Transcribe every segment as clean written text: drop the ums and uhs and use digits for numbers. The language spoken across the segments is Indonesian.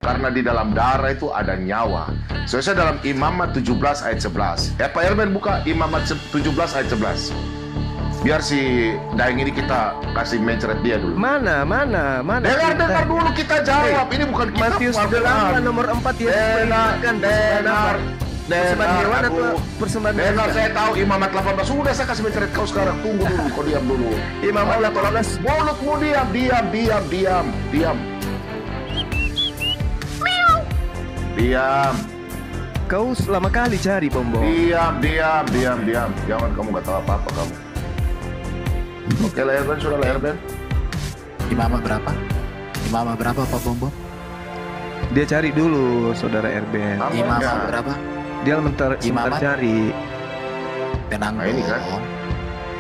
Karena di dalam darah itu ada nyawa. Sesuai dalam Imamat 17 ayat 11. Pak Erben buka Imamat 17 ayat 11. Biar si Daeng ini kita kasih mencret dia dulu. Mana? Dengar dulu kita jawab. Ini bukan kita. Matius 8 nomor 4 ya. Dengar. Persembahan hewan atau persembahan dengar, saya tahu Imamat 18. Sudah saya kasih mencret kau sekarang. Tunggu dulu, kau diam dulu. Imamat 18. Mulutmu diam. Diam. Kau lama kali cari Bombo. Diam. Jangan kamu gak tahu apa-apa kamu. Oke, layar Ben, sudah layar Ben. Imamat berapa Pak Bombo? Dia cari dulu saudara Erben. Imamat berapa? Dia sebentar cari. Tenang nah, ini kan.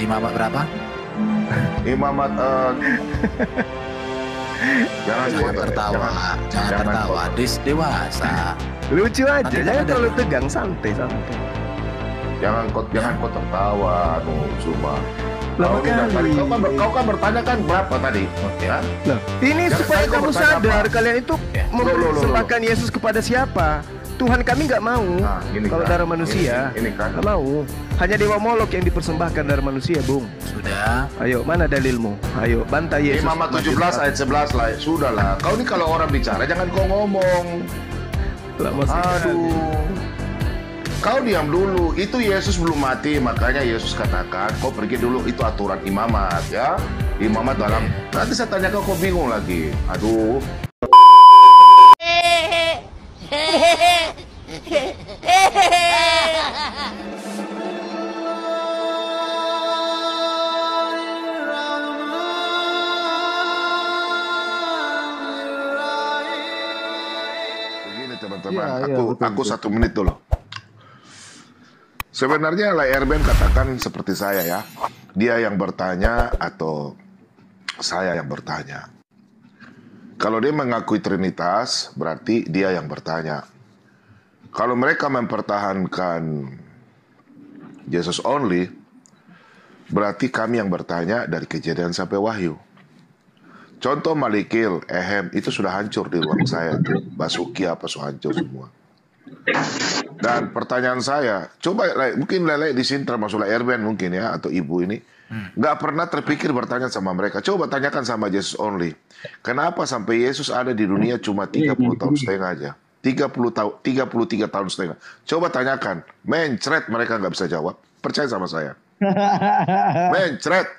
Imamat berapa? Imamat Jangan tertawa. Dewasa. Lucu aja, jangan terlalu tegang, santai. Jangan kau tertawa, Suma. Kau kan bertanya kan berapa tadi? Ya? Loh, ini supaya kamu sadar kalian itu mempersembahkan Yesus kepada siapa? Tuhan kami nggak mau. Nah, kalau kan. darah manusia ini kan. nggak mau. Hanya dewa Molok yang dipersembahkan darah manusia, Bung. Sudah. Ayo, mana dalilmu? Ayo, bantah Yesus. Imamat 17 ayat 11 lah. Sudahlah. Kau ini kalau orang bicara jangan kau ngomong. Aduh. Kau diam dulu. Itu Yesus belum mati, makanya Yesus katakan kau pergi dulu. Itu aturan imamat ya. Imamat dalam. Nanti saya tanya kau bingung lagi. Aduh. Begini teman-teman, aku 1 menit dulu. Sebenarnya Erben katakan seperti saya ya. Dia yang bertanya atau saya yang bertanya. Kalau dia mengakui Trinitas, berarti dia yang bertanya. Kalau mereka mempertahankan Jesus only, berarti kami yang bertanya dari Kejadian sampai Wahyu. Contoh Malikil, Ehem, itu sudah hancur di ruang saya. Basuki apa sudah hancur semua. Dan pertanyaan saya, coba mungkin Lele di sini termasuk Erben mungkin ya, atau ibu ini, nggak pernah terpikir bertanya sama mereka. Coba tanyakan sama Jesus only. Kenapa sampai Yesus ada di dunia cuma 30 tahun setengah aja? 33 tahun setengah. Coba tanyakan. Mencret, mereka nggak bisa jawab. Percaya sama saya. Mencret.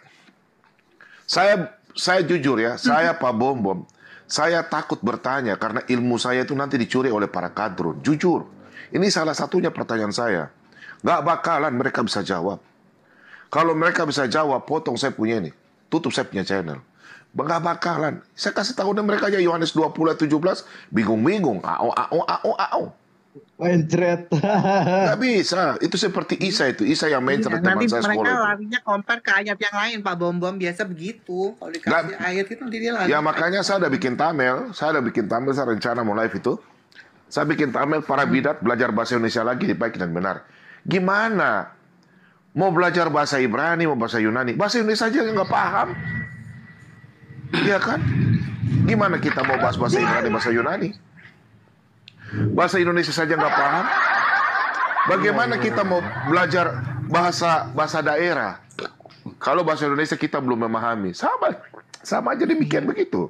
Saya jujur ya, saya Pak Bom. Saya takut bertanya karena ilmu saya itu nanti dicuri oleh para kadrun. Jujur. Ini salah satunya pertanyaan saya. Nggak bakalan mereka bisa jawab. Kalau mereka bisa jawab, potong saya punya ini. Tutup saya punya channel. Nggak bakalan. Saya kasih tahu mereka aja Yohanes 20 ayat 17. Bingung-bingung. Au. Mencret. Nggak bisa. Itu seperti Isa itu. Isa yang mencret teman nanti saya sekolah. Nanti mereka itu. larinya compare ke ayat yang lain, Pak Bom biasa begitu. Kalau dikasih ayat itu nanti dia lari. Ya makanya saya udah bikin thumbnail. Saya rencana mau live itu. Saya bikin thumbnail para bidat belajar bahasa Indonesia lagi baik dan benar. Gimana? Mau belajar bahasa Ibrani, mau bahasa Yunani. Bahasa Indonesia aja nggak paham. Iya kan? Gimana kita mau bahas bahasa Ibrani, bahasa Yunani? Bahasa Indonesia saja nggak paham. Bagaimana kita mau belajar bahasa daerah? Kalau bahasa Indonesia kita belum memahami. Sama aja demikian begitu.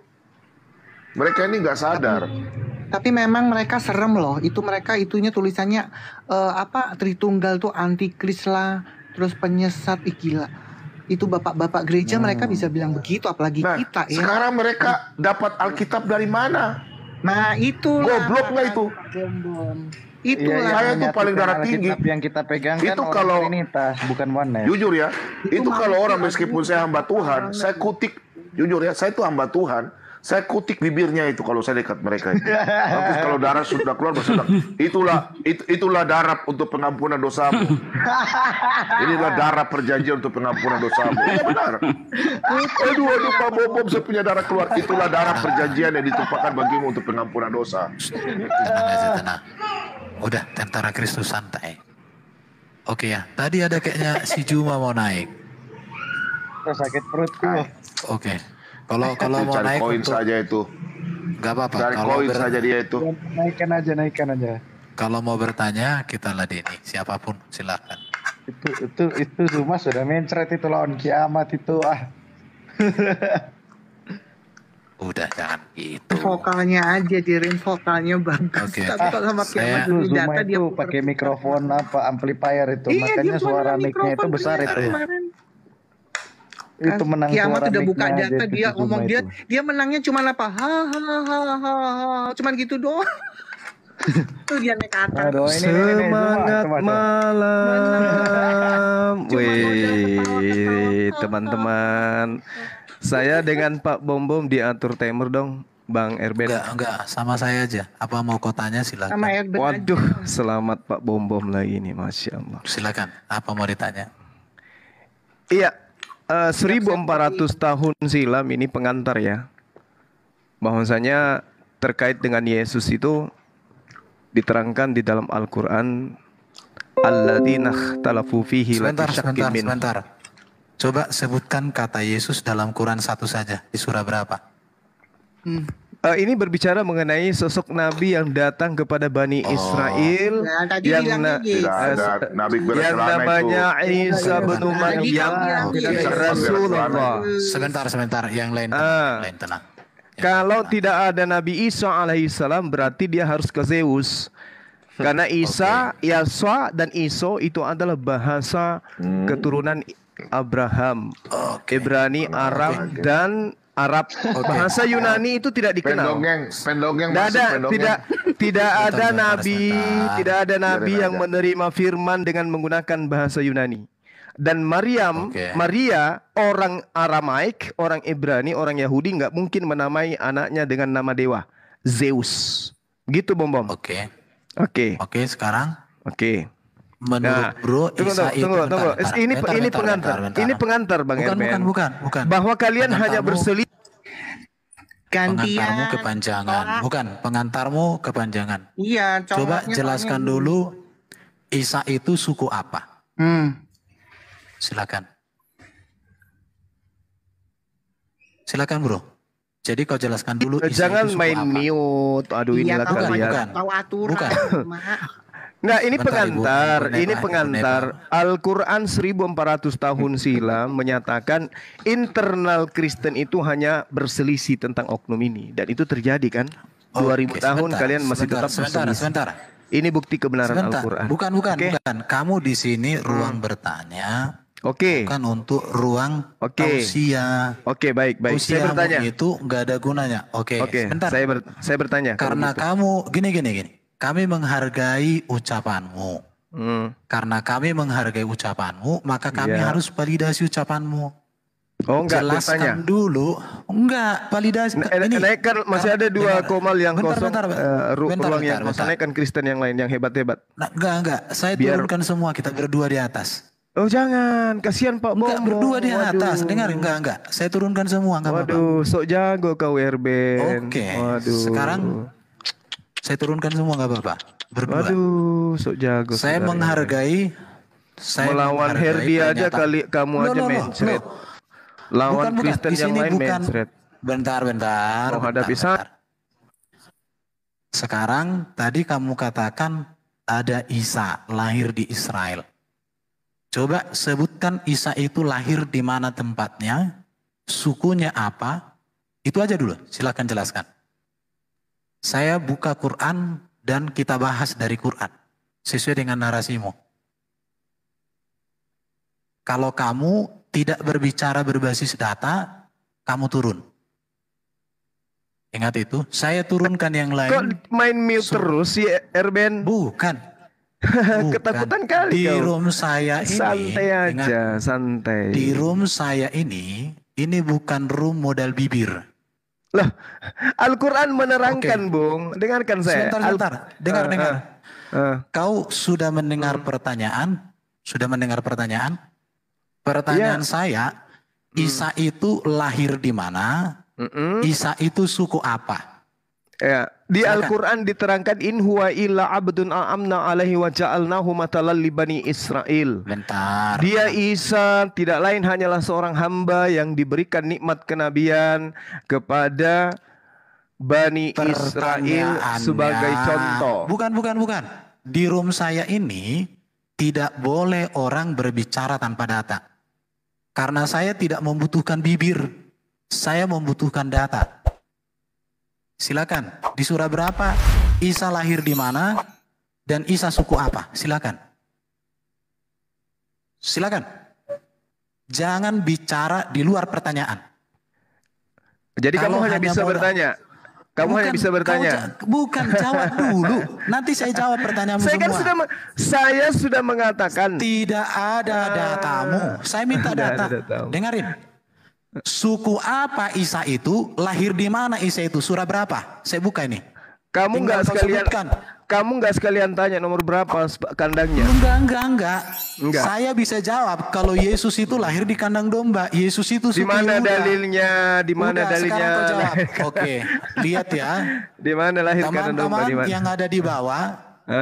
Mereka ini nggak sadar. Tapi memang mereka serem loh. Itu mereka itunya tulisannya Tritunggal tuh antikris lah. Terus penyesat, gila. Itu bapak-bapak gereja mereka bisa bilang begitu, apalagi kita ya. Sekarang mereka dapat Alkitab dari mana? Nah itu goblok nggak itu? Itulah saya tuh paling darah tinggi. Yang kita pegang itu kan kalau Trinitas, bukan oneness. Jujur ya, itu kalau orang meskipun saya hamba Tuhan, saya kutik. Jujur ya, saya itu hamba Tuhan. Saya kutik bibirnya itu kalau saya dekat mereka itu. Tapi kalau darah sudah keluar, itulah darah untuk pengampunan dosamu. Inilah darah perjanjian untuk pengampunan dosamu. Iya benar. Aduh Pak Bom, saya punya darah keluar. Itulah darah perjanjian yang ditumpahkan bagimu untuk pengampunan dosa. Tenang. Udah, tentara Kristus santai. Oke ya, tadi ada kayaknya si Juma mau naik. Sakit perutku. Oke. Kalau mau cari naik koin untuk saja itu. Nggak apa-apa. Dari Kalau koin saja dia itu. Naikkan aja. kalau mau bertanya kita ladeni. Siapapun silakan. Itu Zuma sudah mencret itu lawan kiamat itu Udah jangan gitu. Vokalnya aja Dirin, vokalnya bagus. Oke, Tapi oke. kalau sama Saya- kiamat Itu Zuma data dia itu puter. pakai mikrofon amplifier itu, Iya, makanya dia suara punya mic-nya itu mikrofon besar itu. kemarin. Itu menang Kiamat suara udah buka mic-nya data aja dia itu ngomong Zuma dia itu. dia menangnya cuma apa? Cuman gitu doang. Tuh dia naik ke atas. Aduh, ini Semangat Zuma, coba. malam. Cuma modal Wih, ketawa-ketawa. teman-teman. Saya dengan Pak Bom Bom diatur timer dong, Bang Erben. Enggak, sama saya aja. Apa mau kau tanya Sama silakan. Erben Waduh, aja. selamat Pak Bom Bom lagi nih, Masya Allah. Silakan. Apa mau ditanya? Iya, 1400 tahun silam ini pengantar ya. Bahwasanya terkait dengan Yesus itu diterangkan di dalam Al-Quran, alladzina ikhtalafu fihi Sebentar, lafi syakkin minhu. sebentar. Coba sebutkan kata Yesus dalam Quran satu saja. Di surah berapa? Ini berbicara mengenai sosok Nabi yang datang kepada Bani Israel Nah, tadi yang bilangnya Yesus. Tidak ada Nabi yang bercelana itu. namanya Isa bin Tadi Maryam kan bilang Yesus. Rasulullah. Sebentar. Yang lain tenang. Ah. Lain tenang. Kalau tidak ada Nabi Isa alaihissalam berarti dia harus ke Zeus. Karena Isa, Yaswa dan Iso itu adalah bahasa keturunan Abraham, Ibrani, Arab dan Arab. Bahasa Yunani itu tidak dikenal. Pendongeng Tidak masuk, ada, pendongeng. tidak ada Sebentar, nabi, sebentar. tidak ada nabi Biarin yang aja. menerima firman dengan menggunakan bahasa Yunani. Dan Maryam, Oke. Maria orang Aramaik, orang Ibrani, orang Yahudi nggak mungkin menamai anaknya dengan nama dewa Zeus. Gitu Bom Bom. Oke. Oke, Sekarang oke. menurut Bro Isa itu tunggu. bentar, Ini bentar, pengantar. bentar. Ini pengantar Bang Erben. Bukan. Bahwa kalian hanya Pengantarmu- berselisih. Gantian. Pengantarmu kepanjangan. Bukan, pengantarmu kepanjangan. Iya, Coba cowoknya jelaskan soalnya- dulu Isa itu suku apa? Silakan Bro. Jadi kau jelaskan dulu Isa Jangan itu suku main apa? mute. Aduh Iya, inilah tahu kalian. bukan. tahu aturan. Bukan. Mak. Nah ini Bentar, pengantar, Ibu ini Neva, pengantar. Al-Quran 1400 tahun silam menyatakan internal Kristen itu hanya berselisih tentang oknum ini. Dan itu terjadi kan? 2000 tahun sebentar, kalian masih tetap berselisih. sebentar. Ini bukti kebenaran Sebentar. Al-Quran. Bukan. Oke? Kamu di sini ruang bertanya, Oke, bukan untuk ruang Oke. tausiah. oke baik. Saya Tausiahmu bertanya. itu nggak ada gunanya. Oke, Oke, sebentar. saya bertanya. kalau Karena gitu. kamu gini. Kami menghargai ucapanmu. Karena kami menghargai ucapanmu, maka kami Iya. harus validasi ucapanmu. Oh enggak, bertanya. Jelaskan dulu. Enggak, validasi. Naikkan masih ada dua komal yang kosong. Ruang yang kosong. bentar. Naikkan Kristen yang lain yang hebat-hebat. Nah, enggak. Saya Biar- turunkan semua, kita berdua di atas. Oh jangan, kasihan Pak Bomo. Enggak, berdua di Waduh. atas. Dengarin, enggak. Saya turunkan semua, enggak apa-apa. Waduh, sok jago kau Erben. Oke, Waduh. sekarang saya turunkan semua enggak apa-apa. Berdua. Waduh, sok jago. Saya saudara menghargai. Erben. Melawan Herdi aja kali kamu aja mencret. Lawan Bukan. Kristen Di yang sini lain bukan. mencret. Bentar. Mau hadapi bentar. Sekarang tadi kamu katakan ada Isa lahir di Israel. Coba sebutkan Isa itu lahir di mana tempatnya, sukunya apa, itu aja dulu, silakan jelaskan. Saya buka Quran dan kita bahas dari Quran, sesuai dengan narasimu. Kalau kamu tidak berbicara berbasis data, kamu turun. Ingat itu, saya turunkan yang lain. Kok main mute terus si Erben? Bukan. Ketakutan kali Di kau. room saya ini. Santai ingat, aja, santai. di room saya ini bukan room modal bibir. Loh, Al-Quran menerangkan, Oke. Bung. Dengarkan saya. Sebentar. Dengar. Kau sudah Hmm. mendengar pertanyaan? Sudah mendengar pertanyaan? Pertanyaan Iya. saya, Isa itu lahir di mana? Isa itu suku apa? Ya, di Silakan. Al-Quran diterangkan in huwa illa abdun a'amna alaihi wa ja'alnahu matalan li bani Israel. Bentar. Dia Isa tidak lain hanyalah seorang hamba yang diberikan nikmat kenabian kepada Bani Israel sebagai contoh. Bukan. Di room saya ini tidak boleh orang berbicara tanpa data. Karena saya tidak membutuhkan bibir. Saya membutuhkan data. Silakan. Di surah berapa? Isa lahir di mana? Dan Isa suku apa? Silakan. Jangan bicara di luar pertanyaan. Jadi Kalau kamu hanya bisa bertanya. Bukan, jawab dulu. Nanti saya jawab pertanyaanmu semua. Saya sudah mengatakan tidak ada datamu. Saya minta data. Dengarin. Suku apa Isa itu? Lahir di mana Isa itu? Surah berapa? Saya buka ini. Kamu nggak sekalian tanya nomor berapa kandangnya? Enggak. Saya bisa jawab kalau Yesus itu lahir di kandang domba. Yesus itu suku Di mana Yehuda. dalilnya? Di mana dalilnya? Sekarang kau jawab. Oke, lihat ya. Di mana lahir kandang domba? Teman-teman yang ada di bawah,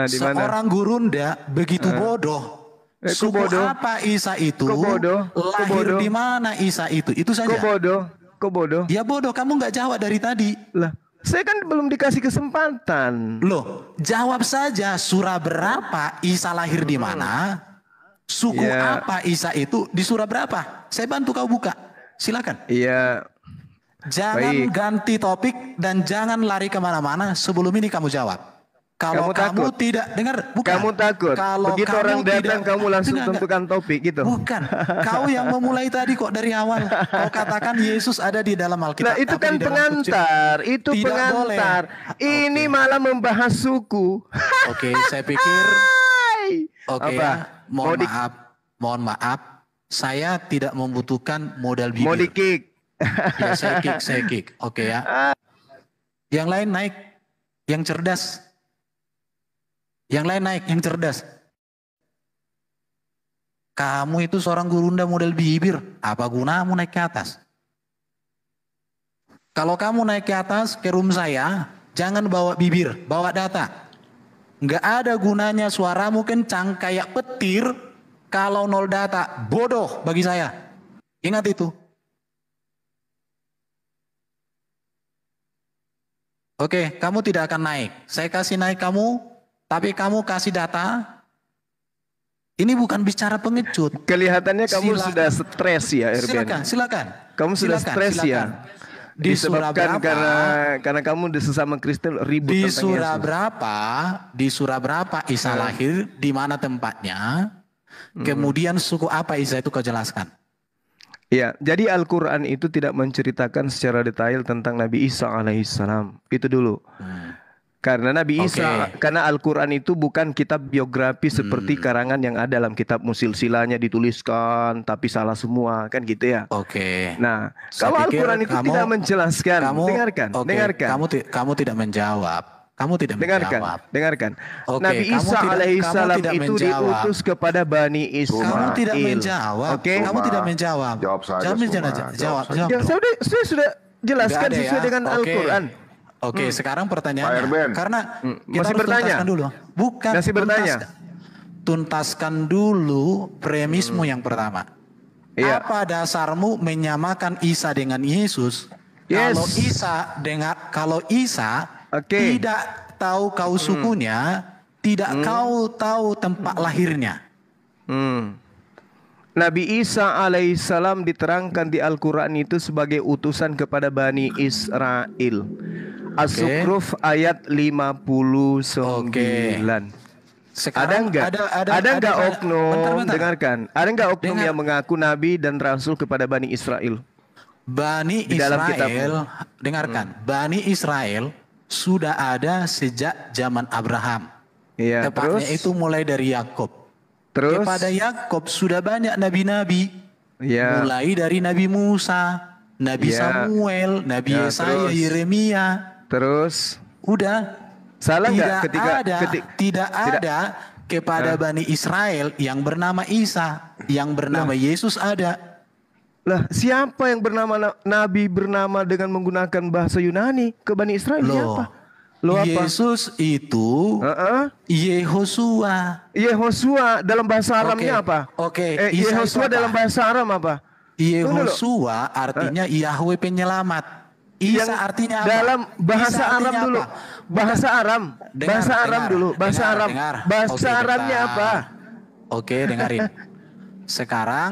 di mana? seorang gurunda begitu bodoh. Suku bodoh? apa Isa itu? Kok bodoh? Lahir di mana Isa itu? Itu saja. Kok bodoh? Ya bodoh, kamu nggak jawab dari tadi. Lah, saya kan belum dikasih kesempatan. Loh, jawab saja surah berapa Isa lahir di mana? Suku apa Isa itu di surah berapa? Saya bantu kau buka. Silakan. Iya. Jangan Baik. ganti topik dan jangan lari kemana-mana sebelum ini kamu jawab. Kalau kamu tidak dengar, bukan. Kamu takut. Kalau Begitu kamu orang datang tidak, kamu langsung dengar, tentukan topik gitu. Bukan. Kau yang memulai tadi kok dari awal. Kau katakan Yesus ada di dalam Alkitab. Nah, itu tapi kan di dalam pengantar. Itu Tidak pengantar. boleh. Ini malah membahas suku. Oke, saya pikir. Oke, Apa? ya. Mohon maaf. Saya tidak membutuhkan modal bibir. Mau di-kick. Ya, saya kick. Oke ya. Yang lain naik. Yang cerdas. Kamu itu seorang gurunda model bibir. Apa gunamu naik ke atas? Kalau kamu naik ke atas ke room saya, jangan bawa bibir, bawa data. Nggak ada gunanya suaramu kencang kayak petir kalau nol data. Bodoh bagi saya. Ingat itu. Oke, kamu tidak akan naik. Saya kasih naik kamu, tapi kamu kasih data. Ini bukan bicara pengecut. Kelihatannya kamu sudah stres ya, Erben. Silakan. Kamu sudah stres ya. Disebabkan karena kamu sesama Kristen ribut di tentang surah Yesus. berapa? Di surah berapa Isa lahir? Di mana tempatnya? Kemudian suku apa Isa itu kau jelaskan? Ya, jadi Al-Quran itu tidak menceritakan secara detail tentang Nabi Isa alaihissalam. Itu dulu. Karena Nabi Isa, karena Al-Quran itu bukan kitab biografi seperti karangan yang ada dalam kitab Musilsilahnya dituliskan, tapi salah semua, kan gitu ya. Oke. Nah, kalau Al-Quran itu tidak menjelaskan, dengarkan. Kamu tidak menjawab. Kamu tidak menjawab. Dengarkan. Oke, Nabi Isa alaihissalam itu diutus kepada Bani Israel. Kamu tidak menjawab. Oke. Kamu tidak menjawab. Jawab saja, Jawab. Ya, saya sudah jelaskan Nggak ada sesuai ya? dengan Oke. Al-Quran. Oke, sekarang pertanyaannya. Pak Erben. Karena kita Masih harus bertanya? tuntaskan dulu. Bukan. Masih bertanya? Tuntaskan dulu premismu yang pertama. Iya. Apa dasarmu menyamakan Isa dengan Yesus? Yes. Kalau Isa Oke. tidak tahu kau sukunya, tidak kau tahu tempat lahirnya. Nabi Isa alaihissalam diterangkan di Al-Quran itu sebagai utusan kepada Bani Israel. As-Zukhruf ayat 59. Sekarang Ada enggak oknum? Bentar. Dengarkan. Ada enggak oknum Dengar. yang mengaku nabi dan rasul kepada Bani Israel? Bani Di dalam Israel, dengarkan. Bani Israel sudah ada sejak zaman Abraham. Iya, Tepatnya terus? itu mulai dari Yakub. Terus? Kepada Yakub sudah banyak nabi-nabi. Iya. Mulai dari Nabi Musa, Nabi Ya. Samuel, Nabi Ya, Yesaya, terus? Yeremia. Terus? Udah. Salah nggak Tidak ada kepada Bani Israel yang bernama Isa, yang bernama Yesus ada. Lah, siapa yang bernama nabi bernama dengan menggunakan bahasa Yunani ke Bani Israel? Siapa? Lo apa? Yesus itu Yehosua. Yehosua dalam bahasa Aramnya apa? Oke. Isa itu Yehosua apa? dalam bahasa Aram apa? Yehosua artinya Yahweh penyelamat. Isa yang artinya apa? dalam bahasa Isa Arab artinya dulu. apa? Bahasa Arab. Dengar, Bahasa Arab dengar, dulu. Bahasa dengar, Arab. dengar. Bahasa Oke, Arabnya bentar. apa? Oke, dengarin. Sekarang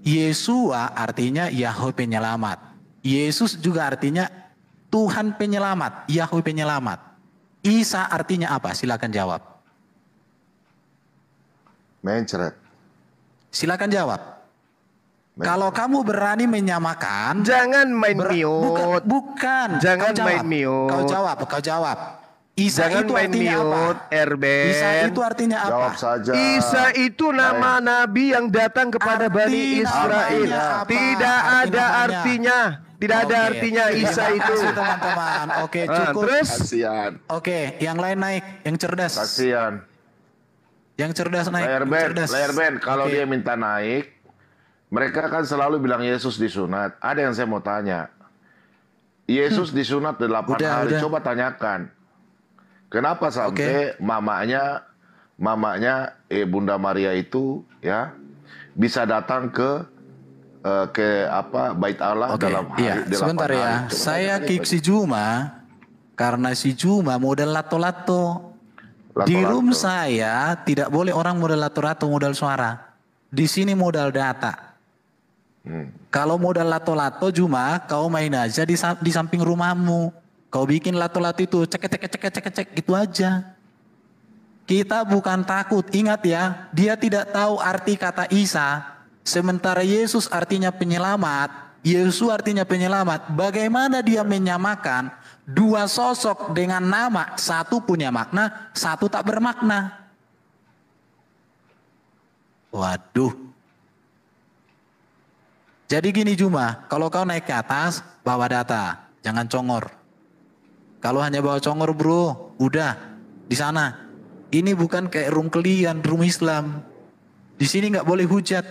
Yesua artinya Yahweh penyelamat. Yesus juga artinya Tuhan penyelamat, Yahweh penyelamat. Isa artinya apa? Silakan jawab. Mencret. Silakan jawab. Kalau kamu berani menyamakan, Jangan main mute. bukan. Jangan Kau jawab. main mute. Kau jawab. Isa Jangan itu main artinya apa? mute, Erben. Isa itu artinya apa? Jawab saja. Isa itu nama nabi yang datang kepada Arti Bani Israel. namanya apa? Tidak Arti ada namanya. artinya. Tidak ada Oke. artinya Isa Terima itu. kasih, teman-teman. Oke, Ah, cukup. terus Kasihan. Oke, yang lain naik, yang cerdas. Kasihan. Yang cerdas naik. Layar yang band, cerdas. layar band. Kalau Oke. dia minta naik, mereka kan selalu bilang Yesus disunat. Ada yang saya mau tanya. Yesus disunat 8 Udah, hari. udah. Coba tanyakan. Kenapa sampai mamanya Bunda Maria itu ya bisa datang ke Bait Allah Oke, dalam hari iya. 8 Sebentar hari. ya. Coba Saya tanya kick baik-baik. si Juma karena si Juma model lato-lato. Di Lato-lato. room saya tidak boleh orang modal lato-lato, modal suara. Di sini modal data. Kalau modal lato-lato Juma, kau main aja di samping rumahmu. Kau bikin lato-lato itu cek gitu aja. Kita bukan takut, ingat ya, dia tidak tahu arti kata Isa. Sementara Yesus artinya penyelamat, Yesus artinya penyelamat. Bagaimana dia menyamakan dua sosok dengan nama, satu punya makna, satu tak bermakna. Waduh. Jadi gini Juma, kalau kau naik ke atas, bawa data, jangan congor. Kalau hanya bawa congor bro, udah di sana. Ini bukan kayak room kalian, room Islam. Di sini nggak boleh hujat.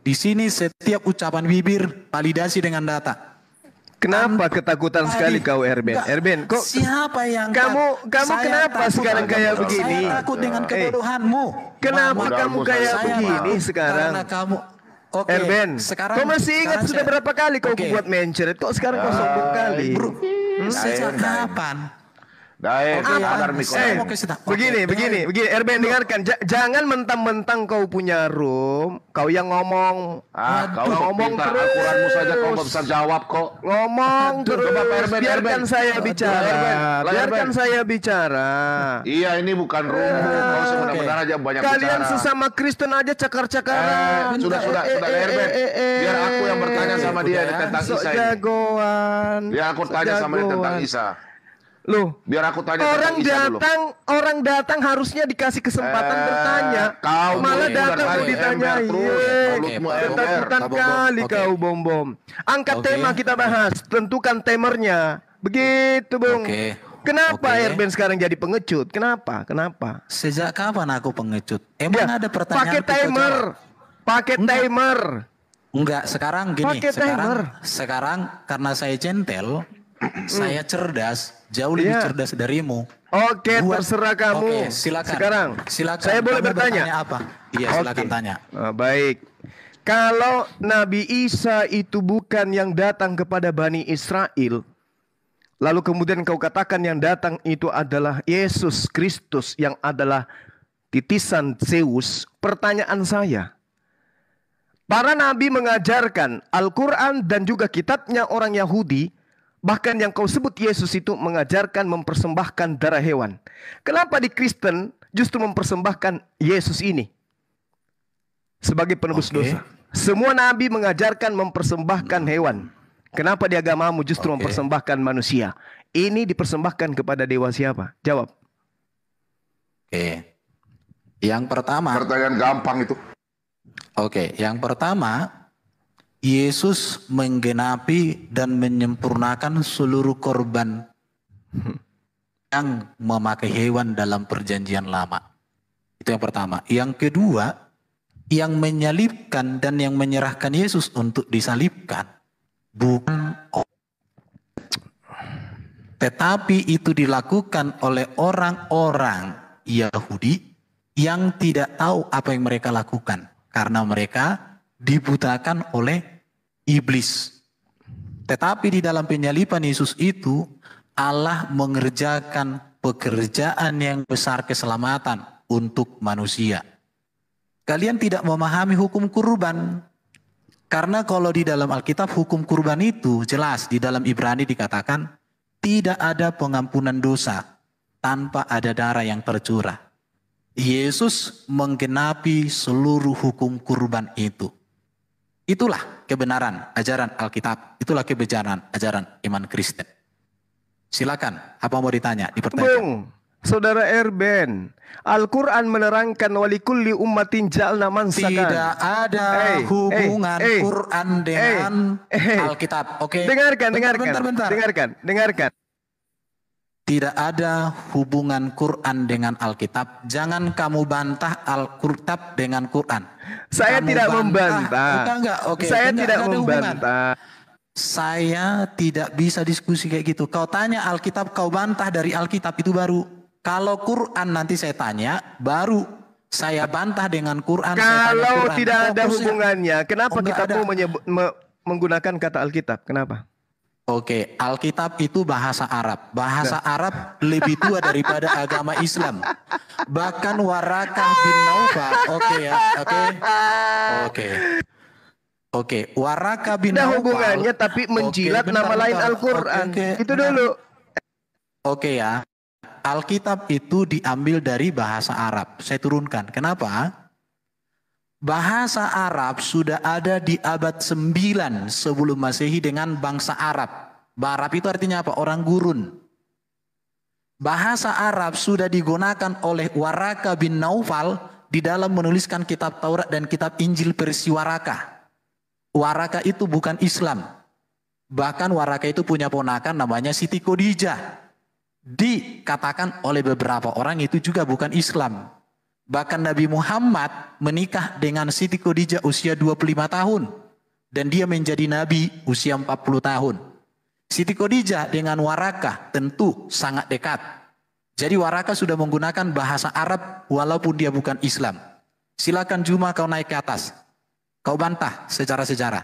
Di sini setiap ucapan bibir validasi dengan data. kenapa ketakutan sekali Tadi, kau Erben? enggak, Erben, kok siapa yang kamu Saya kenapa takut sekarang dengan- kayak begini? Saya takut dengan Eh, kebodohanmu. kenapa Mama, kamu Modalmu kayak saya begini takut sekarang? Karena kamu Oke, Erben, sekarang kau masih ingat sekarang sudah saya- berapa kali kau Oke. buat mencret? Kok sekarang kau sombong kali? Bro, sejak kapan? Daeng, Oke, sadar saya Mikolas. mau kasih tahu. Begini, Oke, begini, Erben dengarkan. Jangan mentang-mentang kau punya room, kau yang ngomong, Kau ngomong pintar terus. Al-Quranmu saja kau nggak bisa jawab kok. ngomong terus. coba Pak Erben, Biarkan Erben. saya Aduh, bicara. Erben, Biarkan Erben. saya bicara. Iya, ini bukan rummu. Kau sebenarnya aja banyak Kalian bicara. sesama Kristen aja cakar-cakaran. Sudah, Erben. Biar aku yang bertanya sama dia tentang Sok Isa ini. jagoan. Biar aku tanya sama dia tentang Isa. Loh, Biar aku tanya orang tentang Isa dulu. orang datang harusnya dikasih kesempatan bertanya. Kau Malah udah datang tanya mau ditanyai. terus. Yeay, Mulutmu Oke, ember. ketakutan Bom-bom. kali Oke. kau bom-bom. Angkat Oke. tema kita bahas, tentukan temernya. Begitu, Bung. Oke. Kenapa Oke. Erben sekarang jadi pengecut? Kenapa? Sejak kapan aku pengecut? Emang Ya, ada pertanyaan? pakai timer. Pakai timer. Enggak, sekarang gini. Pakai timer. Sekarang karena saya gentle, saya cerdas, jauh lebih Iya. cerdas darimu. Oke, Buat- terserah kamu. Oke, silakan. Sekarang, Silakan. saya boleh Kamu bertanya? apa? Iya, silakan Oke. tanya. Baik. Kalau Nabi Isa itu bukan yang datang kepada Bani Israel, lalu kemudian kau katakan yang datang itu adalah Yesus Kristus yang adalah titisan Zeus. Pertanyaan saya, para nabi mengajarkan Al-Quran dan juga kitabnya orang Yahudi, bahkan yang kau sebut Yesus itu mengajarkan mempersembahkan darah hewan. Kenapa di Kristen justru mempersembahkan Yesus ini sebagai penebus Oke. dosa? Semua nabi mengajarkan mempersembahkan hewan. Kenapa di agamamu justru Oke. mempersembahkan manusia? Ini dipersembahkan kepada dewa siapa? Jawab. Oke. Yang pertama, Pertanyaan gampang itu. oke, yang pertama, Yesus menggenapi dan menyempurnakan seluruh korban yang memakai hewan dalam perjanjian lama. Itu yang pertama. Yang kedua, yang menyalibkan dan yang menyerahkan Yesus untuk disalibkan bukan tetapi itu dilakukan oleh orang-orang Yahudi yang tidak tahu apa yang mereka lakukan karena mereka dibutakan oleh iblis. Tetapi di dalam penyalipan Yesus itu Allah mengerjakan pekerjaan yang besar keselamatan untuk manusia. Kalian tidak memahami hukum kurban. Karena kalau di dalam Alkitab hukum kurban itu jelas, di dalam Ibrani dikatakan tidak ada pengampunan dosa tanpa ada darah yang tercurah. Yesus menggenapi seluruh hukum kurban itu. Itulah kebenaran ajaran Alkitab. Itulah kebenaran ajaran iman Kristen. Silakan, apa mau ditanya? Dipertanyakan. Bung, Saudara Erben, Al-Quran menerangkan walikulli ummatin ja'alna mansakan. Tidak ada hubungan Quran dengan Alkitab. Oke. Dengarkan. Tidak ada hubungan Quran dengan Alkitab. Jangan kamu bantah Alkitab dengan Quran. Saya Kamu tidak bantah. membantah. Enggak. Oke. Saya Enggak, tidak enggak ada hubungan. membantah. Saya tidak bisa diskusi kayak gitu. Kau tanya Alkitab, kau bantah dari Alkitab itu baru. Kalau Quran nanti saya tanya, baru saya bantah dengan Quran. Kalau Quran. tidak ada Fokusnya. hubungannya, kenapa Enggak kita ada. mau menggunakan kata Alkitab? Kenapa? Oke, Alkitab itu bahasa Arab. Bahasa Arab lebih tua daripada agama Islam. Bahkan Warakah bin Naufal. Oke, Warakah bin Ada Naufal. hubungannya tapi menjilat bentar, nama lain bentar. Al-Quran. Oke, Itu benar. dulu. Oke ya. Alkitab itu diambil dari bahasa Arab. Saya turunkan. Kenapa? Bahasa Arab sudah ada di abad 9 sebelum Masehi dengan bangsa Arab. Arab itu artinya apa? Orang gurun. Bahasa Arab sudah digunakan oleh Warakah bin Naufal di dalam menuliskan kitab Taurat dan kitab Injil versi Warakah. Warakah itu bukan Islam. Bahkan Warakah itu punya ponakan namanya Siti Khadijah. Dikatakan oleh beberapa orang itu juga bukan Islam. Bahkan Nabi Muhammad menikah dengan Siti Khadijah usia 25 tahun. Dan dia menjadi Nabi usia 40 tahun. Siti Khadijah dengan Warakah tentu sangat dekat. Jadi Warakah sudah menggunakan bahasa Arab walaupun dia bukan Islam. Silakan Juma kau naik ke atas. Kau bantah secara sejarah.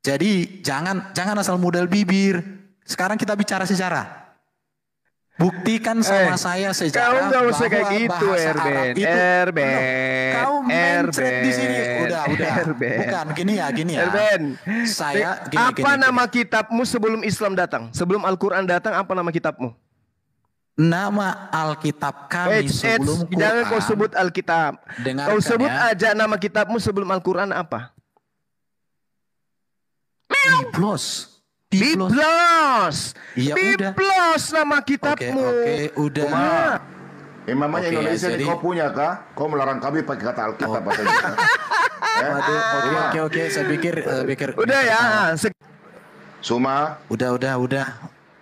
Jadi jangan asal modal bibir. Sekarang kita bicara sejarah. Buktikan sama saya sejarah. Kau nggak usah kayak bahwa gitu, bahasa Erben. Arab itu- Erben. Kau mencret di sini. Erben. Udah. Erben. Bukan gini ya. Erben, Saya gini. apa nama kitabmu sebelum Islam datang? Sebelum Al-Quran datang, apa nama kitabmu? Nama Alkitab kami sebelum Quran. Jangan kau sebut Alkitab. Dengarkan Kau sebut ya. aja nama kitabmu sebelum Al-Quran apa? Biblos. Ya udah. Biblos nama kitabmu. Oke, udah. Imamnya Oke, Indonesia jadi- nih kau punya kah? Kau melarang kami pakai kata Alkitab atau gimana? Waduh, oke. Saya pikir. Udah ya. Suma, Udah.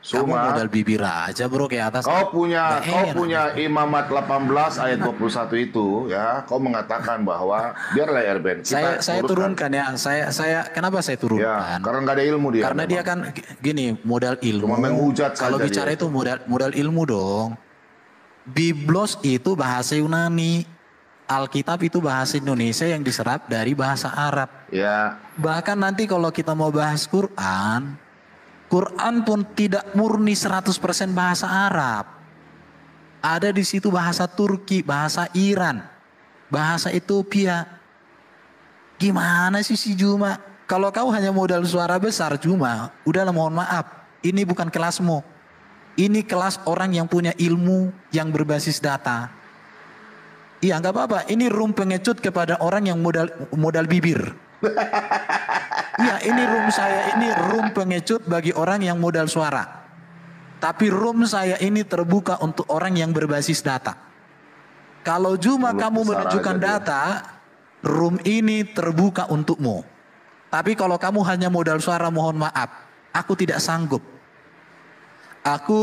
Kamu Suma. modal bibir aja bro ke atas. Kau punya Nggak enak. Imamat 18 ayat 21 itu ya, kau mengatakan bahwa biarlah Erben kita Saya uruskan. turunkan ya. Saya kenapa saya Ya, turunkan? karena nggak ada ilmu dia. Karena dia kan gini, modal ilmu. Cuma menghujat Kalau saja bicara dia. itu modal ilmu dong. Biblos itu bahasa Yunani. Alkitab itu bahasa Indonesia yang diserap dari bahasa Arab. Ya, Bahkan nanti kalau kita mau bahas Quran pun tidak murni 100% bahasa Arab. Ada di situ bahasa Turki, bahasa Iran, bahasa Ethiopia. Gimana sih si Juma? Kalau kau hanya modal suara besar Juma, udahlah mohon maaf. Ini bukan kelasmu. Ini kelas orang yang punya ilmu yang berbasis data. Iya nggak apa-apa. Ini room pengecut kepada orang yang modal bibir. Iya ini room pengecut bagi orang yang modal suara. Tapi room saya ini terbuka untuk orang yang berbasis data. Kalau cuma Mulut kamu besar menunjukkan aja dia. data, room ini terbuka untukmu. Tapi kalau kamu hanya modal suara, mohon maaf, aku tidak sanggup. Aku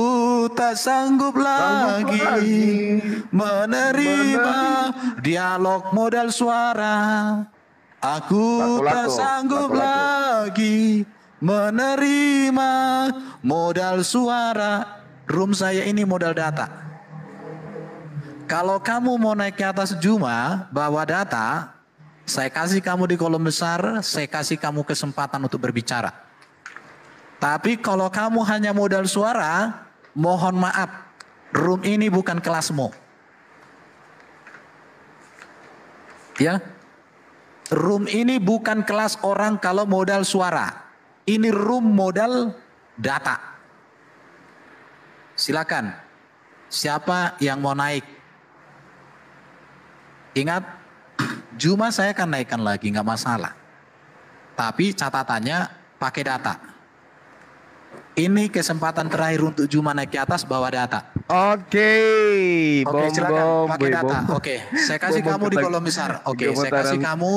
tak sanggup lagi menerima dialog modal suara. Aku tak Lato-lato, sanggup lato-lato. lagi menerima modal suara. Room saya ini modal data. Kalau kamu mau naik ke atas Juma, bawa data, saya kasih kamu di kolom besar, saya kasih kamu kesempatan untuk berbicara. Tapi kalau kamu hanya modal suara, mohon maaf, room ini bukan kelasmu. Ya, room ini bukan kelas orang kalau modal suara. Ini room modal data. Silakan, siapa yang mau naik? Ingat, Juma saya akan naikkan lagi, nggak masalah. Tapi catatannya pakai data. Ini kesempatan terakhir untuk Juma naik ke atas bawa data. Oke, Oke, silakan pakai Boy, data. bom. Oke, saya kasih Bom kamu di ketak- kolom besar. Oke, saya gemetaran- kasih kamu.